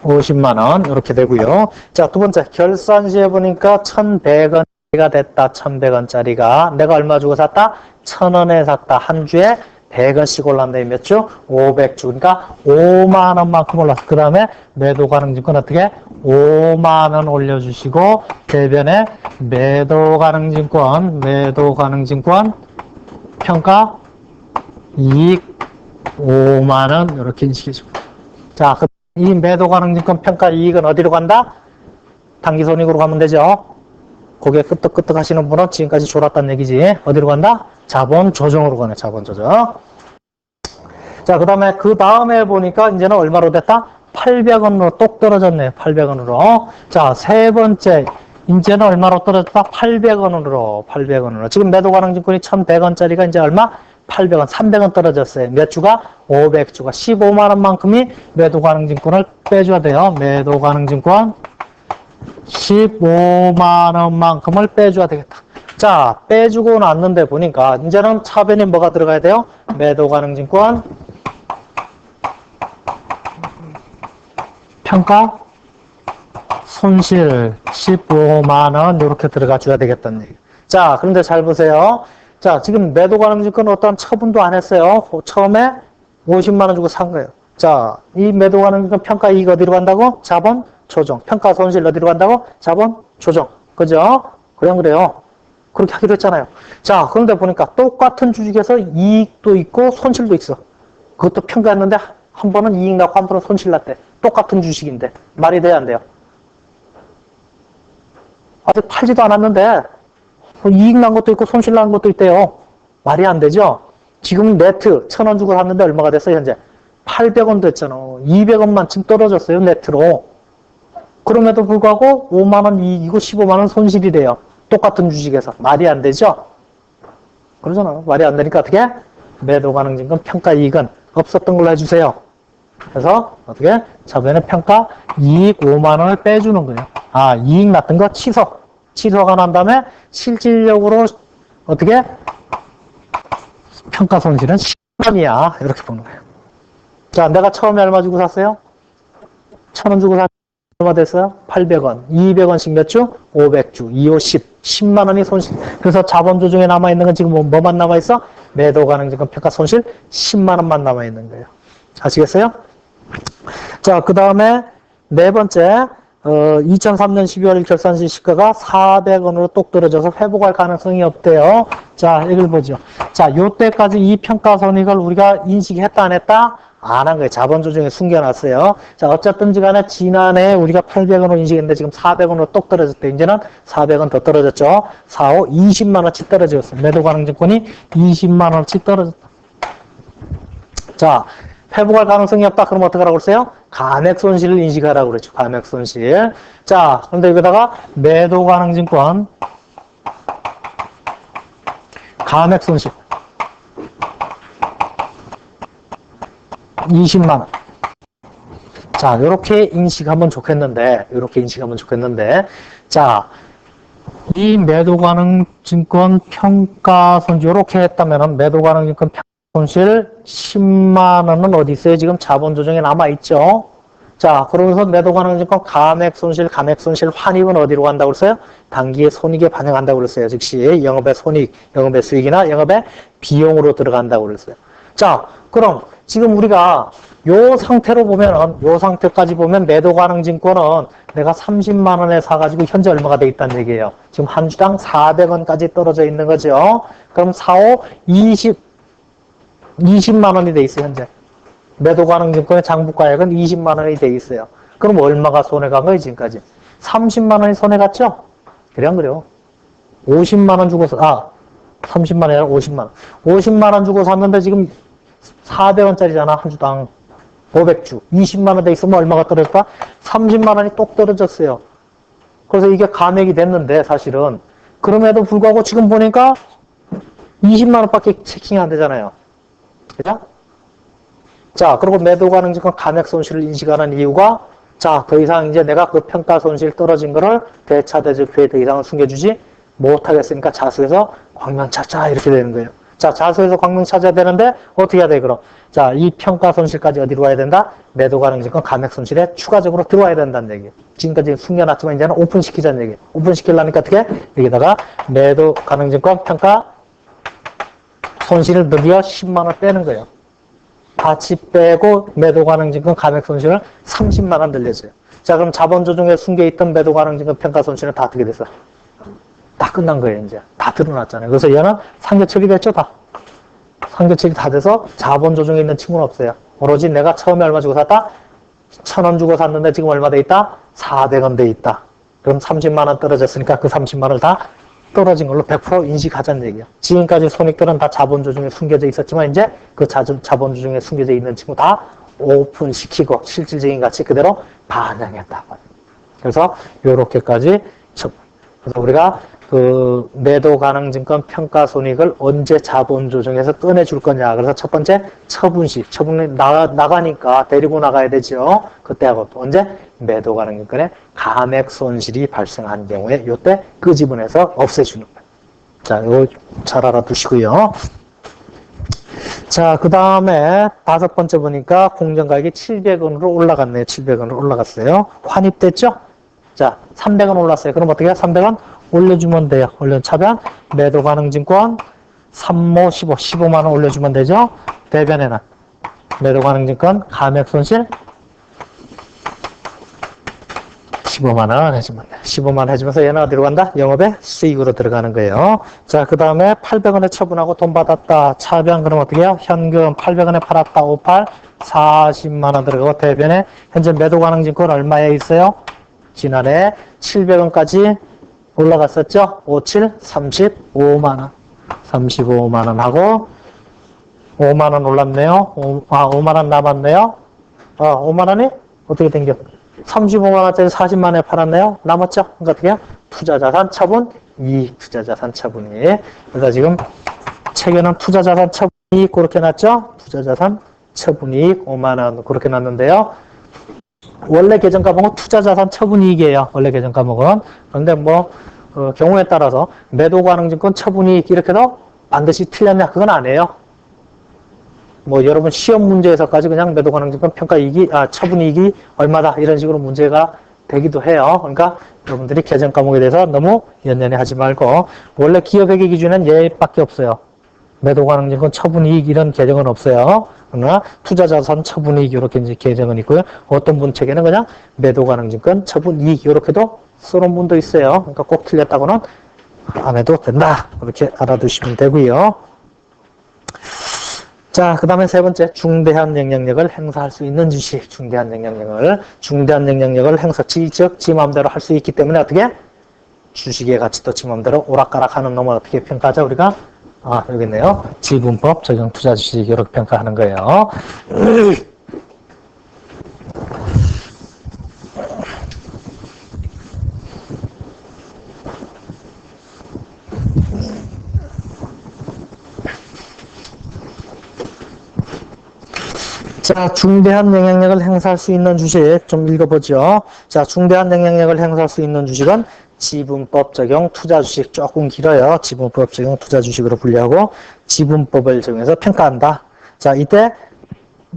50만 원 이렇게 되고요. 자, 두 번째 결산 시에 보니까 1,100원짜리가 됐다. 1,100원짜리가 내가 얼마 주고 샀다? 1,000원에 샀다. 한 주에 100원씩 올랐는데 몇 주? 500주. 그러니까 5만 원만큼 올랐어. 그 다음에 매도 가능 증권 어떻게? 5만 원 올려주시고 대변에 매도 가능 증권 평가 이익 5만 원 이렇게 인식해주고. 자, 이 매도 가능 증권 평가 이익은 어디로 간다? 당기손익으로 가면 되죠. 고개 끄떡끄떡 하시는 분은 지금까지 졸았다는 얘기지. 어디로 간다? 자본 조정으로 가네. 자본 조정. 자, 그 다음에 보니까 이제는 얼마로 됐다? 800원으로 똑 떨어졌네. 800원으로. 자, 세 번째. 이제는 얼마로 떨어졌다? 800원으로. 지금 매도 가능 증권이 1,100원짜리가 이제 얼마? 800원, 300원 떨어졌어요. 몇 주가? 500주가. 15만 원만큼이 매도 가능 증권을 빼줘야 돼요. 매도 가능 증권 15만 원만큼을 빼줘야 되겠다. 자, 빼주고 났는데 보니까 이제는 차변에 뭐가 들어가야 돼요? 매도 가능 증권 평가 손실 15만 원 이렇게 들어가 줘야 되겠다는 얘기. 자, 그런데 잘 보세요. 자, 지금 매도 가능 증권 어떠한 처분도 안 했어요. 처음에 50만 원 주고 산 거예요. 자, 이 매도 가능 증권 평가 이익 어디로 간다고? 자본 조정. 평가 손실 어디로 간다고? 자본 조정. 그죠? 그래요. 그렇게 하기로 했잖아요. 자, 그런데 보니까 똑같은 주식에서 이익도 있고 손실도 있어. 그것도 평가했는데 한 번은 이익 나고 한 번은 손실 났대. 똑같은 주식인데 말이 돼야 안 돼요? 아직 팔지도 않았는데 이익 난 것도 있고 손실 난 것도 있대요. 말이 안 되죠? 지금 네트 1,000원 주고 샀는데 얼마가 됐어요 현재? 800원 됐잖아. 200원만 지금 떨어졌어요 네트로. 그럼에도 불구하고 5만원 이익이고 15만원 손실이래요. 똑같은 주식에서. 말이 안 되죠? 그러잖아. 말이 안 되니까 어떻게? 매도 가능증권 평가 이익은 없었던 걸로 해주세요. 그래서 어떻게? 저번에 평가 이익 5만원을 빼주는 거예요. 아, 이익 났던 거 취소. 취소가 난 다음에 실질적으로 어떻게? 평가 손실은 10만원이야. 이렇게 보는 거예요. 자, 내가 처음에 얼마 주고 샀어요? 1,000원 주고 샀어요. 얼마 됐어요? 800원. 200원씩 몇 주? 500주. 2, 5, 10. 10만 원이 손실. 그래서 자본 조정에 남아있는 건 지금 뭐만 남아있어? 매도 가능증권 평가 손실 10만 원만 남아있는 거예요. 아시겠어요? 자, 그 다음에 네 번째, 2003년 12월 결산 시 시가가 400원으로 똑 떨어져서 회복할 가능성이 없대요. 자, 이걸 보죠. 자, 요때까지 이 평가 손익을 우리가 인식했다, 안 했다? 안 한 거예요. 자본 조정에 숨겨놨어요. 자, 어쨌든지 간에 지난해 우리가 800원으로 인식했는데 지금 400원으로 똑 떨어졌대. 이제는 400원 더 떨어졌죠. 4, 5, 20만원치 떨어졌어. 매도 가능증권이 20만원치 떨어졌다. 자, 회복할 가능성이 없다. 그럼 어떡하라고 그랬어요? 감액 손실을 인식하라고 그랬죠. 감액 손실. 자, 그런데 여기다가 매도 가능증권 감액 손실 20만원. 자, 요렇게 인식하면 좋겠는데, 자, 이 매도 가능 증권 평가 손실, 요렇게 했다면은 매도 가능 증권 평가 손실 10만원은 어디 있어요? 지금 자본 조정에 남아있죠? 자, 그러면서 매도 가능 증권 감액 손실 환입은 어디로 간다고 그랬어요? 당기의 손익에 반영한다고 그랬어요. 즉시 영업의 손익, 영업의 수익이나 영업의 비용으로 들어간다고 그랬어요. 자, 그럼 지금 우리가 요 상태로 보면은, 요 상태까지 보면 매도 가능 증권은 내가 30만 원에 사가지고 현재 얼마가 돼 있다는 얘기예요. 지금 한 주당 400원까지 떨어져 있는 거죠. 그럼 4, 5, 20만 원이 돼 있어요, 현재. 매도 가능 증권의 장부가액은 20만 원이 돼 있어요. 그럼 얼마가 손해간 거예요, 지금까지? 30만 원이 손해갔죠? 그래, 안 그래요? 50만 원 주고, 30만 원이 아니라 50만 원. 50만 원 주고 샀는데 지금 400원짜리잖아, 한 주당. 500주. 20만 원 돼 있으면 얼마가 떨어질까? 30만 원이 똑 떨어졌어요. 그래서 이게 감액이 됐는데, 사실은. 그럼에도 불구하고 지금 보니까 20만 원밖에 체킹이 안 되잖아요. 그죠? 자, 그리고 매도 가능 증권 감액 손실을 인식하는 이유가, 자, 더 이상 이제 내가 그 평가 손실 떨어진 거를 대차대조표에 더 이상은 숨겨주지 못하겠으니까 자수해서 광명 찾자, 이렇게 되는 거예요. 자, 자수해서 광명 찾아야 되는데 어떻게 해야 돼, 그럼? 자, 이 평가 손실까지 어디로 와야 된다? 매도 가능 증권 감액 손실에 추가적으로 들어와야 된다는 얘기예요. 지금까지 숨겨놨지만 이제는 오픈시키자는 얘기예요. 오픈시키려니까 어떻게? 여기다가 매도 가능 증권 평가 손실을 드디어 10만 원 빼는 거예요. 같이 빼고 매도 가능 증권 감액 손실을 30만 원 늘려줘요. 자, 그럼 자본 조정에 숨겨있던 매도 가능 증권 평가 손실은 다 어떻게 됐어? 다 끝난 거예요, 이제. 다 드러났잖아요. 그래서 얘는 상계 처리됐죠, 다. 상계 처리 다 돼서 자본 조정에 있는 친구는 없어요. 오로지 내가 처음에 얼마 주고 샀다? 1,000원 주고 샀는데 지금 얼마 돼 있다? 400원 돼 있다. 그럼 30만 원 떨어졌으니까 그 30만 원을 다 떨어진 걸로 100% 인식하자는 얘기예요. 지금까지 손익들은 다 자본 조정에 숨겨져 있었지만 이제 그 자본 조정에 숨겨져 있는 친구 다 오픈시키고 실질적인 가치 그대로 반영했다고. 그래서 요렇게까지 그래서 우리가 그 매도 가능 증권 평가 손익을 언제 자본 조정에서 꺼내줄 거냐. 그래서 첫 번째 처분시. 처분이 나가니까 데리고 나가야 되죠. 그때하고 또 언제 매도 가능 증권에 감액 손실이 발생한 경우에 요때 끄집어내서 없애주는 거예요. 자, 이거 잘 알아두시고요. 자, 그 다음에 다섯 번째 보니까 공정가격이 700원으로 올라갔네요. 700원으로 올라갔어요. 환입됐죠? 자, 300원 올랐어요. 그럼 어떻게 해요? 300원 올려주면 돼요. 차변 매도 가능 증권 3모 15만 원 올려주면 되죠. 대변에는 매도 가능 증권 감액 손실 15만 원 해주면 돼. 15만 원 해주면서 얘는 어디로 간다? 영업의 수익으로 들어가는 거예요. 자, 그 다음에 800원에 처분하고 돈 받았다. 차변 그럼 어떻게 해요? 현금 800원에 팔았다. 58, 40만 원 들어가고 대변에 현재 매도 가능 증권 얼마에 있어요? 지난해 700원까지 올라갔었죠? 57, 35만 원. 35만 원 하고 5만 원 올랐네요. 5만 원 남았네요. 5만 원이 어떻게 된겨? 35만 원짜리 40만 원에 팔았네요. 남았죠? 그러니까 어떻게 해요? 투자자산 처분 이익, 투자자산 처분이익. 그래서 지금 책에는 투자자산 처분이익 그렇게 놨죠? 투자자산 처분이익 5만 원 그렇게 놨는데요. 원래 계정 과목은 투자자산 처분이익이에요. 원래 계정 과목은. 그런데 뭐 경우에 따라서 매도 가능 증권 처분이익 이렇게도 반드시 틀렸냐? 그건 아니에요. 뭐 여러분 시험 문제에서까지 그냥 매도 가능 증권 평가이익이 처분이익이 얼마다 이런 식으로 문제가 되기도 해요. 그러니까 여러분들이 계정 과목에 대해서 너무 연연해 하지 말고 원래 기업회계 기준은 얘밖에 없어요. 매도 가능 증권 처분이익 이런 계정은 없어요. 그러나 투자자산 처분이익 이렇게 이제 계정은 있고요. 어떤 분 책에는 그냥 매도 가능 증권 처분이익 이렇게도 써놓은 분도 있어요. 그러니까 꼭 틀렸다고는 안 해도 된다. 그렇게 알아두시면 되고요. 자, 그 다음에 세 번째, 중대한 영향력을 행사할 수 있는 주식. 중대한 영향력을 행사, 즉, 지 마음대로 할 수 있기 때문에 어떻게? 주식의 가치도 지 마음대로 오락가락 하는 놈을 어떻게 평가하죠? 우리가? 여기 있네요. 지분법 적용 투자 주식 이렇게 평가하는 거예요. 자, 중대한 영향력을 행사할 수 있는 주식 좀 읽어보죠. 자, 중대한 영향력을 행사할 수 있는 주식은 지분법 적용 투자 주식 조금 길어요. 지분법 적용 투자 주식으로 분류하고 지분법을 적용해서 평가한다. 자, 이때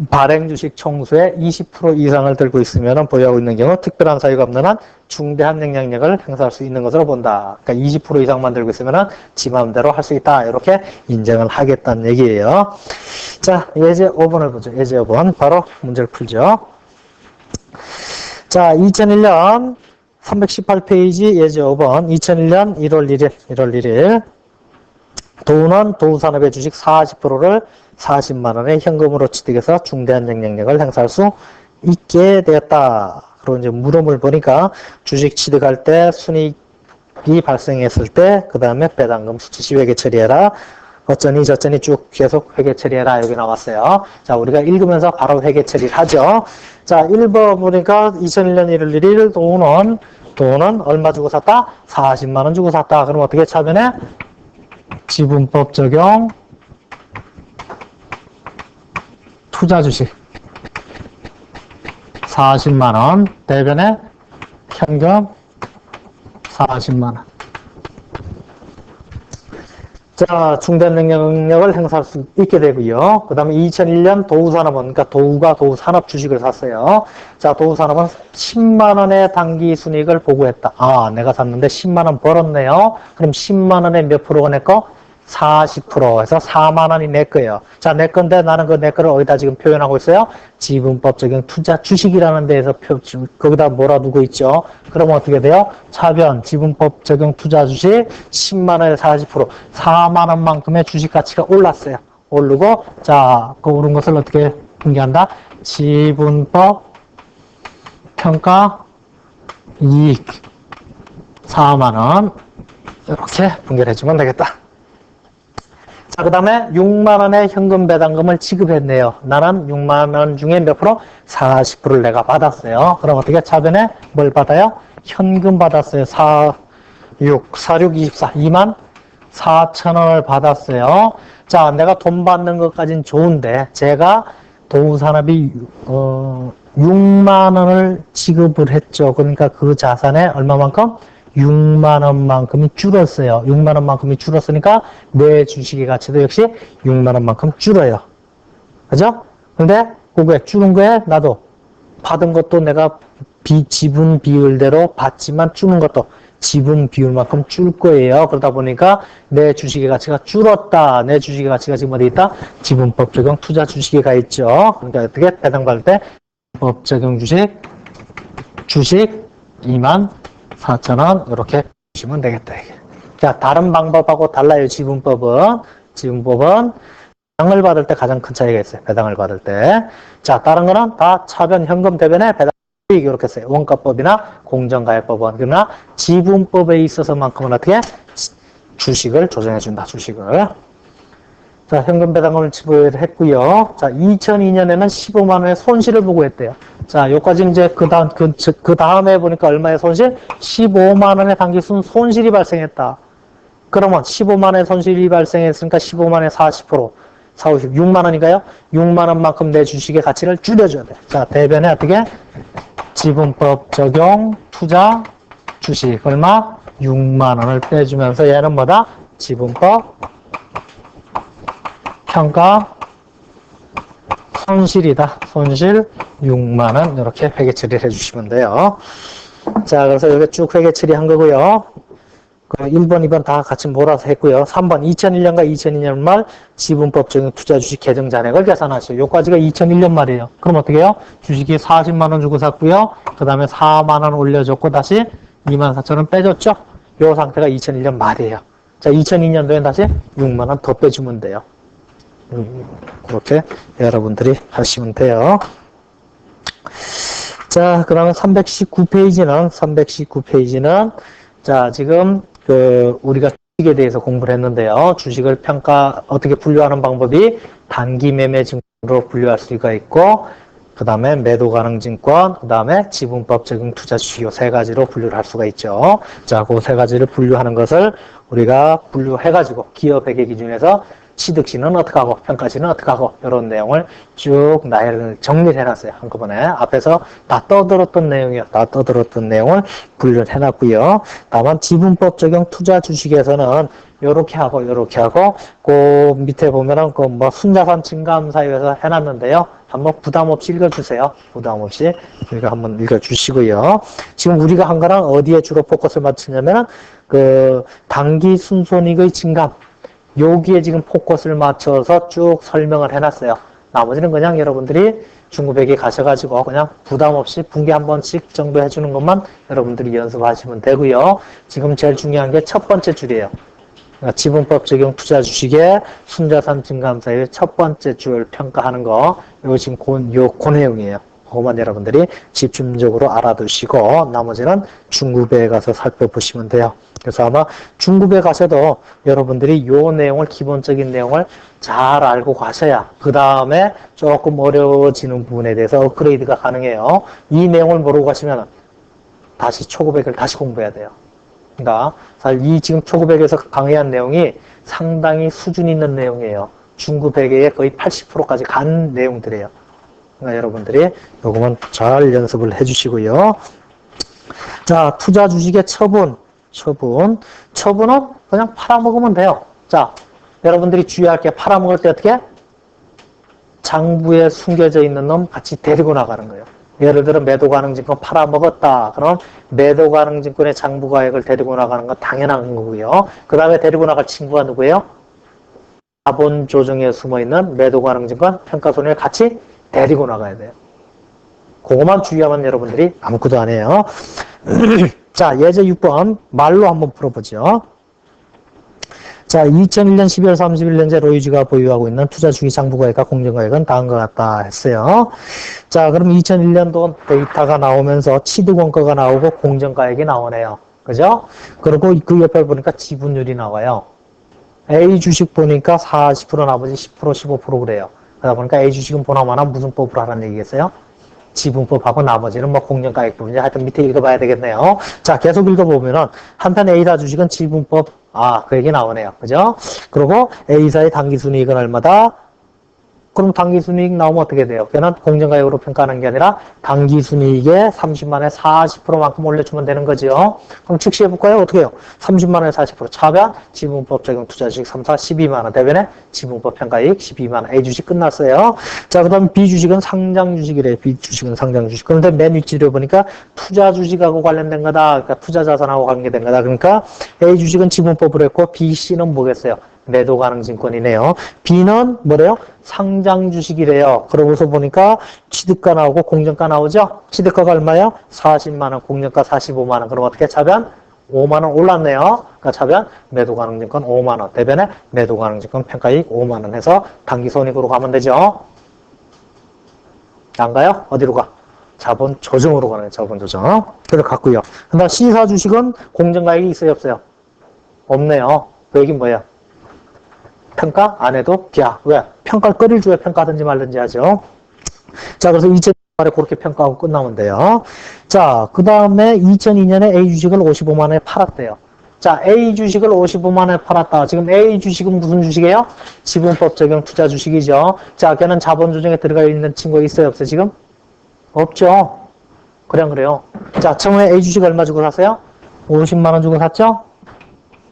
발행 주식 총수의 20% 이상을 들고 있으면 보유하고 있는 경우 특별한 사유가 없는 한 중대한 영향력을 행사할 수 있는 것으로 본다. 그러니까 20% 이상만 들고 있으면 지 마음대로 할 수 있다. 이렇게 인정을 하겠다는 얘기예요. 자, 예제 5번을 보죠. 예제 5번. 바로 문제를 풀죠. 자, 2001년 318페이지 예제 5번. 2001년 1월 1일. 도우는 도우산업의 주식 40%를 40만 원의 현금으로 취득해서 중대한 영향력을 행사할 수 있게 되었다. 그리고 이제 물음을 보니까 주식 취득할 때 순이익이 발생했을 때, 그 다음에 배당금 수치시 회계 처리해라. 어쩌니 저쩌니 쭉 계속 회계 처리해라. 여기 나왔어요. 자, 우리가 읽으면서 바로 회계 처리를 하죠. 자, 1번 보니까 2001년 1월 1일 도우는 얼마 주고 샀다? 40만 원 주고 샀다. 그럼 어떻게 차변해? 지분법 적용 투자 주식 40만 원 대변에 현금 40만 원. 자, 중대한 영향력을 행사할 수 있게 되고요. 그 다음에 2001년 도우산업은, 그러니까 도우가 도우산업 주식을 샀어요. 자, 도우산업은 10만 원의 당기 순이익을 보고했다. 내가 샀는데 10만 원 벌었네요. 그럼 10만 원에 몇 프로가 내 거? 40% 해서 4만 원이 내 거예요. 자, 내 건데 나는 그 내 거를 어디다 지금 표현하고 있어요? 지분법 적용 투자 주식이라는 데에서 거기다 몰아두고 있죠. 그러면 어떻게 돼요? 차변 지분법 적용 투자 주식 10만 원에 40% 4만 원만큼의 주식 가치가 올랐어요. 오르고 자, 그 오른 것을 어떻게 분개한다? 지분법 평가 이익 4만 원 이렇게 분개를 해주면 되겠다. 자, 그 다음에 6만 원의 현금 배당금을 지급했네요. 나는 6만 원 중에 몇 프로? 40%를 내가 받았어요. 그럼 어떻게 차변에 뭘 받아요? 현금 받았어요. 46, 2만 4천 원을 받았어요. 자, 내가 돈 받는 것까진 좋은데 제가 도우산업이 6만 원을 지급을 했죠. 그러니까 그 자산에 얼마만큼? 6만 원만큼이 줄었어요. 6만 원만큼이 줄었으니까 내 주식의 가치도 역시 6만 원만큼 줄어요. 그죠? 근데 그게 줄은 거에 나도 받은 것도 내가 지분 비율대로 받지만 주는 것도 지분 비율만큼 줄 거예요. 그러다 보니까 내 주식의 가치가 줄었다. 내 주식의 가치가 지금 어디 있다? 지분법 적용 투자 주식에 가 있죠. 그러니까 어떻게 배당받을 때 법 적용 주식 24,000원 이렇게 보시면 되겠다. 이게. 자, 다른 방법하고 달라요. 지분법은 배당을 받을 때 가장 큰 차이가 있어요. 배당을 받을 때. 자, 다른 거는 다 차변 현금 대변에 배당 수익 이렇게 써요. 원가법이나 공정가액법은. 그러나 지분법에 있어서만큼은 어떻게 주식을 조정해 준다. 주식을. 자, 현금 배당을 지불을 했고요. 자, 2002년에는 15만 원의 손실을 보고했대요. 자, 요까지 이제 그 다음에 보니까 얼마의 손실? 15만 원의 단기순 손실이 발생했다. 그러면 15만 원의 손실이 발생했으니까 15만 원의 40%, 40, 6만 원인가요? 6만 원만큼 내 주식의 가치를 줄여줘야 돼. 자, 대변에 어떻게? 지분법 적용 투자 주식 얼마? 6만 원을 빼주면서 얘는 뭐다? 지분법 평가 손실이다. 손실 6만 원 이렇게 회계 처리를 해주시면 돼요. 자, 그래서 여기 쭉 회계 처리한 거고요. 1번, 2번 다 같이 몰아서 했고요. 3번 2001년과 2002년 말 지분법 적용 투자 주식 계정 잔액을 계산하시오. 요까지가 2001년 말이에요. 그럼 어떻게 해요? 주식이 40만 원 주고 샀고요. 그 다음에 4만 원 올려줬고 다시 24,000원 빼줬죠. 요 상태가 2001년 말이에요. 자, 2002년도엔 다시 6만 원 더 빼주면 돼요. 그렇게 여러분들이 하시면 돼요. 자, 그러면 319페이지는 자, 지금 우리가 주식에 대해서 공부를 했는데요. 주식을 어떻게 분류하는 방법이 단기 매매 증권으로 분류할 수가 있고, 그 다음에 매도 가능 증권, 그 다음에 지분법 적용 투자 주식 요 세 가지로 분류를 할 수가 있죠. 자, 그 세 가지를 분류하는 것을 우리가 분류해가지고 기업 회계 기준에서 취득시는 어떻게 하고 평가시는 어떻게 하고 이런 내용을 쭉 나열을 정리를 해놨어요. 한꺼번에 앞에서 다 떠들었던 내용이요. 다 떠들었던 내용을 분류를 해놨고요. 다만 지분법 적용 투자 주식에서는 요렇게 하고 그 밑에 보면은 그 뭐 순자산 증감 사유에서 해놨는데요. 한번 부담 없이 읽어주세요. 부담 없이 우리가 한번 읽어주시고요. 지금 우리가 한 거랑 어디에 주로 포커스를 맞추냐면은 그 단기 순손익의 증감 여기에 지금 포커스를 맞춰서 쭉 설명을 해놨어요. 나머지는 그냥 여러분들이 중급회계 가셔가지고 그냥 부담 없이 분기 한 번씩 정도 해주는 것만 여러분들이 연습하시면 되고요. 지금 제일 중요한 게 첫 번째 줄이에요. 그러니까 지분법 적용 투자 주식의 순자산 증감사의 첫 번째 줄 평가하는 거, 이거 지금 그 내용이에요. 그것만 여러분들이 집중적으로 알아두시고 나머지는 중급에 가서 살펴보시면 돼요. 그래서 아마 중급에 가셔도 여러분들이 이 내용을 기본적인 내용을 잘 알고 가셔야 그 다음에 조금 어려워지는 부분에 대해서 업그레이드가 가능해요. 이 내용을 모르고 가시면 다시 초급회계를 다시 공부해야 돼요. 그러니까 사실 이 지금 초급회계에서 강의한 내용이 상당히 수준 있는 내용이에요. 중급회계의 거의 80%까지 간 내용들이에요. 그러니까 여러분들이 요거만 잘 연습을 해주시고요. 자, 투자 주식의 처분은 그냥 팔아먹으면 돼요. 자, 여러분들이 주의할 게 팔아먹을 때 어떻게? 장부에 숨겨져 있는 놈 같이 데리고 나가는 거예요. 예를 들어 매도 가능 증권 팔아먹었다. 그럼 매도 가능 증권의 장부가액을 데리고 나가는 건 당연한 거고요. 그 다음에 데리고 나갈 친구가 누구예요? 자본 조정에 숨어있는 매도 가능 증권 평가손해를 같이 데리고 나가야 돼요. 그것만 주의하면 여러분들이 아무것도 안 해요. 자, 예제 6번 말로 한번 풀어보죠. 자, 2001년 12월 31일째 로이즈가 보유하고 있는 투자 주기 장부가액과 공정가액은 다음과 같다 했어요. 자, 그럼 2001년도 데이터가 나오면서 취득원가가 나오고 공정가액이 나오네요. 그죠? 그리고 그 옆에 보니까 지분율이 나와요. A 주식 보니까 40% 나머지 10% 15% 그래요. 그러다 보니까 A 주식은 보나마나 무슨 법으로 하라는 얘기겠어요? 지분법하고 나머지는 뭐 공정가액 부분이 하여튼 밑에 읽어봐야 되겠네요. 자, 계속 읽어보면은 한편 A사 주식은 지분법 그 얘기 나오네요. 그죠? 그리고 A사의 당기순이익은 얼마다? 그럼 당기순이익 나오면 어떻게 돼요? 걔는 공정가액으로 평가하는 게 아니라 당기순이익의 30만에 40%만큼 올려주면 되는 거죠. 그럼 즉시해볼까요? 어떻게 해요? 30만에 40% 차변 지분법 적용 투자주식 3사 12만원 대변에 지분법 평가이익 12만원 A주식 끝났어요. 자, 그 다음 B주식은 상장주식이래요. B주식은 상장주식. 그런데 맨 윗줄에 보니까 투자주식하고 관련된 거다. 그러니까 투자자산하고 관계된 거다. 그러니까 A주식은 지분법으로 했고 B씨는 뭐겠어요? 매도 가능 증권이네요. B는 뭐래요? 상장 주식이래요. 그러고서 보니까 취득가 나오고 공정가 나오죠? 취득가가 얼마예요? 40만 원, 공정가 45만 원. 그럼 어떻게 차변? 5만 원 올랐네요. 그러니까 차변 매도 가능 증권 5만 원. 대변에 매도 가능 증권 평가이익 5만 원 해서 단기 손익으로 가면 되죠. 안 가요? 어디로 가? 자본 조정으로 가네요. 자본 조정. 그래서 갔고요. 그다음 C사 주식은 공정가액이 있어요, 없어요? 없네요. 그 얘기는 뭐예요? 평가 안 해도 비하. 왜? 평가를 끌일 주에 평가하든지 말든지 하죠. 자, 그래서 2000년에 그렇게 평가하고 끝나면 돼요. 자, 그 다음에 2002년에 A 주식을 55만 원에 팔았대요. 자, A 주식을 55만 원에 팔았다. 지금 A 주식은 무슨 주식이에요? 지분법 적용 투자 주식이죠. 자, 걔는 자본 조정에 들어가 있는 친구가 있어요, 없어요, 지금? 없죠. 그냥 그래요. 자, 처음에 A 주식 얼마 주고 샀어요? 50만 원 주고 샀죠?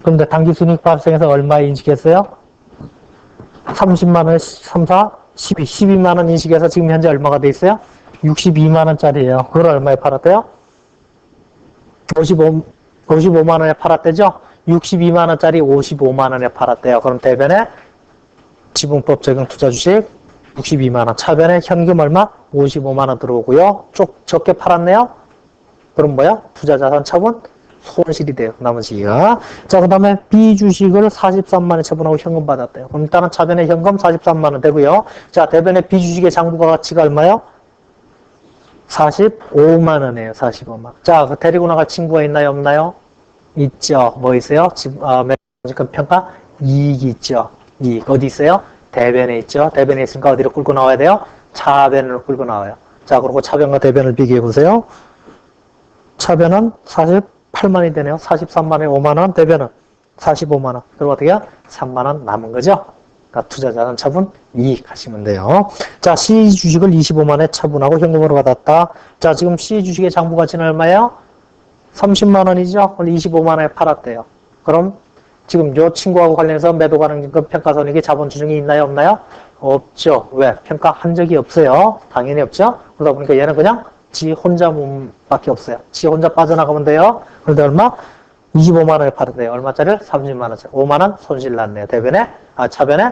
그런데 당기 순이익 발생해서 얼마에 인식했어요? 30만 원, 3, 4, 12, 12만 원 인식해서 지금 현재 얼마가 돼 있어요? 62만 원짜리예요. 그걸 얼마에 팔았대요? 55만 원에 팔았대죠? 62만 원짜리 55만 원에 팔았대요. 그럼 대변에 지분법 적용 투자 주식 62만 원, 차변에 현금 얼마? 55만 원 들어오고요. 적게 팔았네요? 그럼 뭐야? 투자 자산 처분? 손실이 돼요. 나머지가. 자, 그 다음에 B 주식을 43만 원 처분하고 현금 받았대요. 그럼 일단은 차변에 현금 43만 원 되고요. 자, 대변에 B 주식의 장부가 가치가 얼마요? 45만 원이에요. 45만 원. 자, 그 데리고 나갈 친구가 있나요? 없나요? 있죠. 뭐 있어요? 매매증권 평가 이익이 있죠. 이익. 어디 있어요? 대변에 있죠. 대변에 있으니까 어디로 끌고 나와야 돼요? 차변으로 끌고 나와요. 자, 그리고 차변과 대변을 비교해 보세요. 차변은 48만이 되네요. 43만에 5만원, 대변은 45만원. 그럼 어떻게 해요? 3만원 남은 거죠? 그러니까 투자자는 처분 이익 하시면 돼요. 자, C 주식을 25만원에 처분하고 현금으로 받았다. 자, 지금 C 주식의 장부 가치는 얼마예요? 30만원이죠? 그걸 25만원에 팔았대요. 그럼 지금 요 친구하고 관련해서 매도 가능 증권 평가 손익이 자본 조정이 있나요? 없나요? 없죠. 왜? 평가한 적이 없어요. 당연히 없죠. 그러다 보니까 얘는 그냥 지 혼자 몸밖에 없어요. 지 혼자 빠져나가면 돼요. 그런데 얼마? 25만 원에 팔았대요. 얼마짜리? 30만 원짜리. 5만 원 손실 났네요. 차변에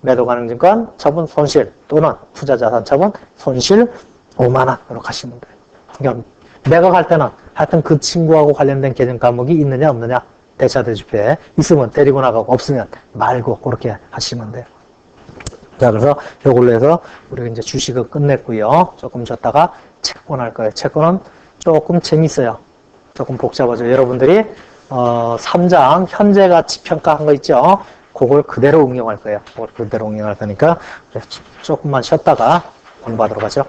매도 가능 증권 처분 손실 또는 투자 자산 처분 손실 5만 원으로 가시면 돼요. 그러니까 매각할 때는 하여튼 그 친구하고 관련된 계정 과목이 있느냐 없느냐 대차대주표에 있으면 데리고 나가고 없으면 말고 그렇게 하시면 돼요. 자, 그래서 이걸로 해서 우리가 이제 주식은 끝냈고요. 조금 졌다가 채권 할 거예요. 채권은 조금 재밌어요. 조금 복잡하죠. 여러분들이 3장 현재 가치 평가한 거 있죠. 그걸 그대로 응용할 거예요. 그걸 그대로 응용할 거니까 조금만 쉬었다가 공부하도록 하죠.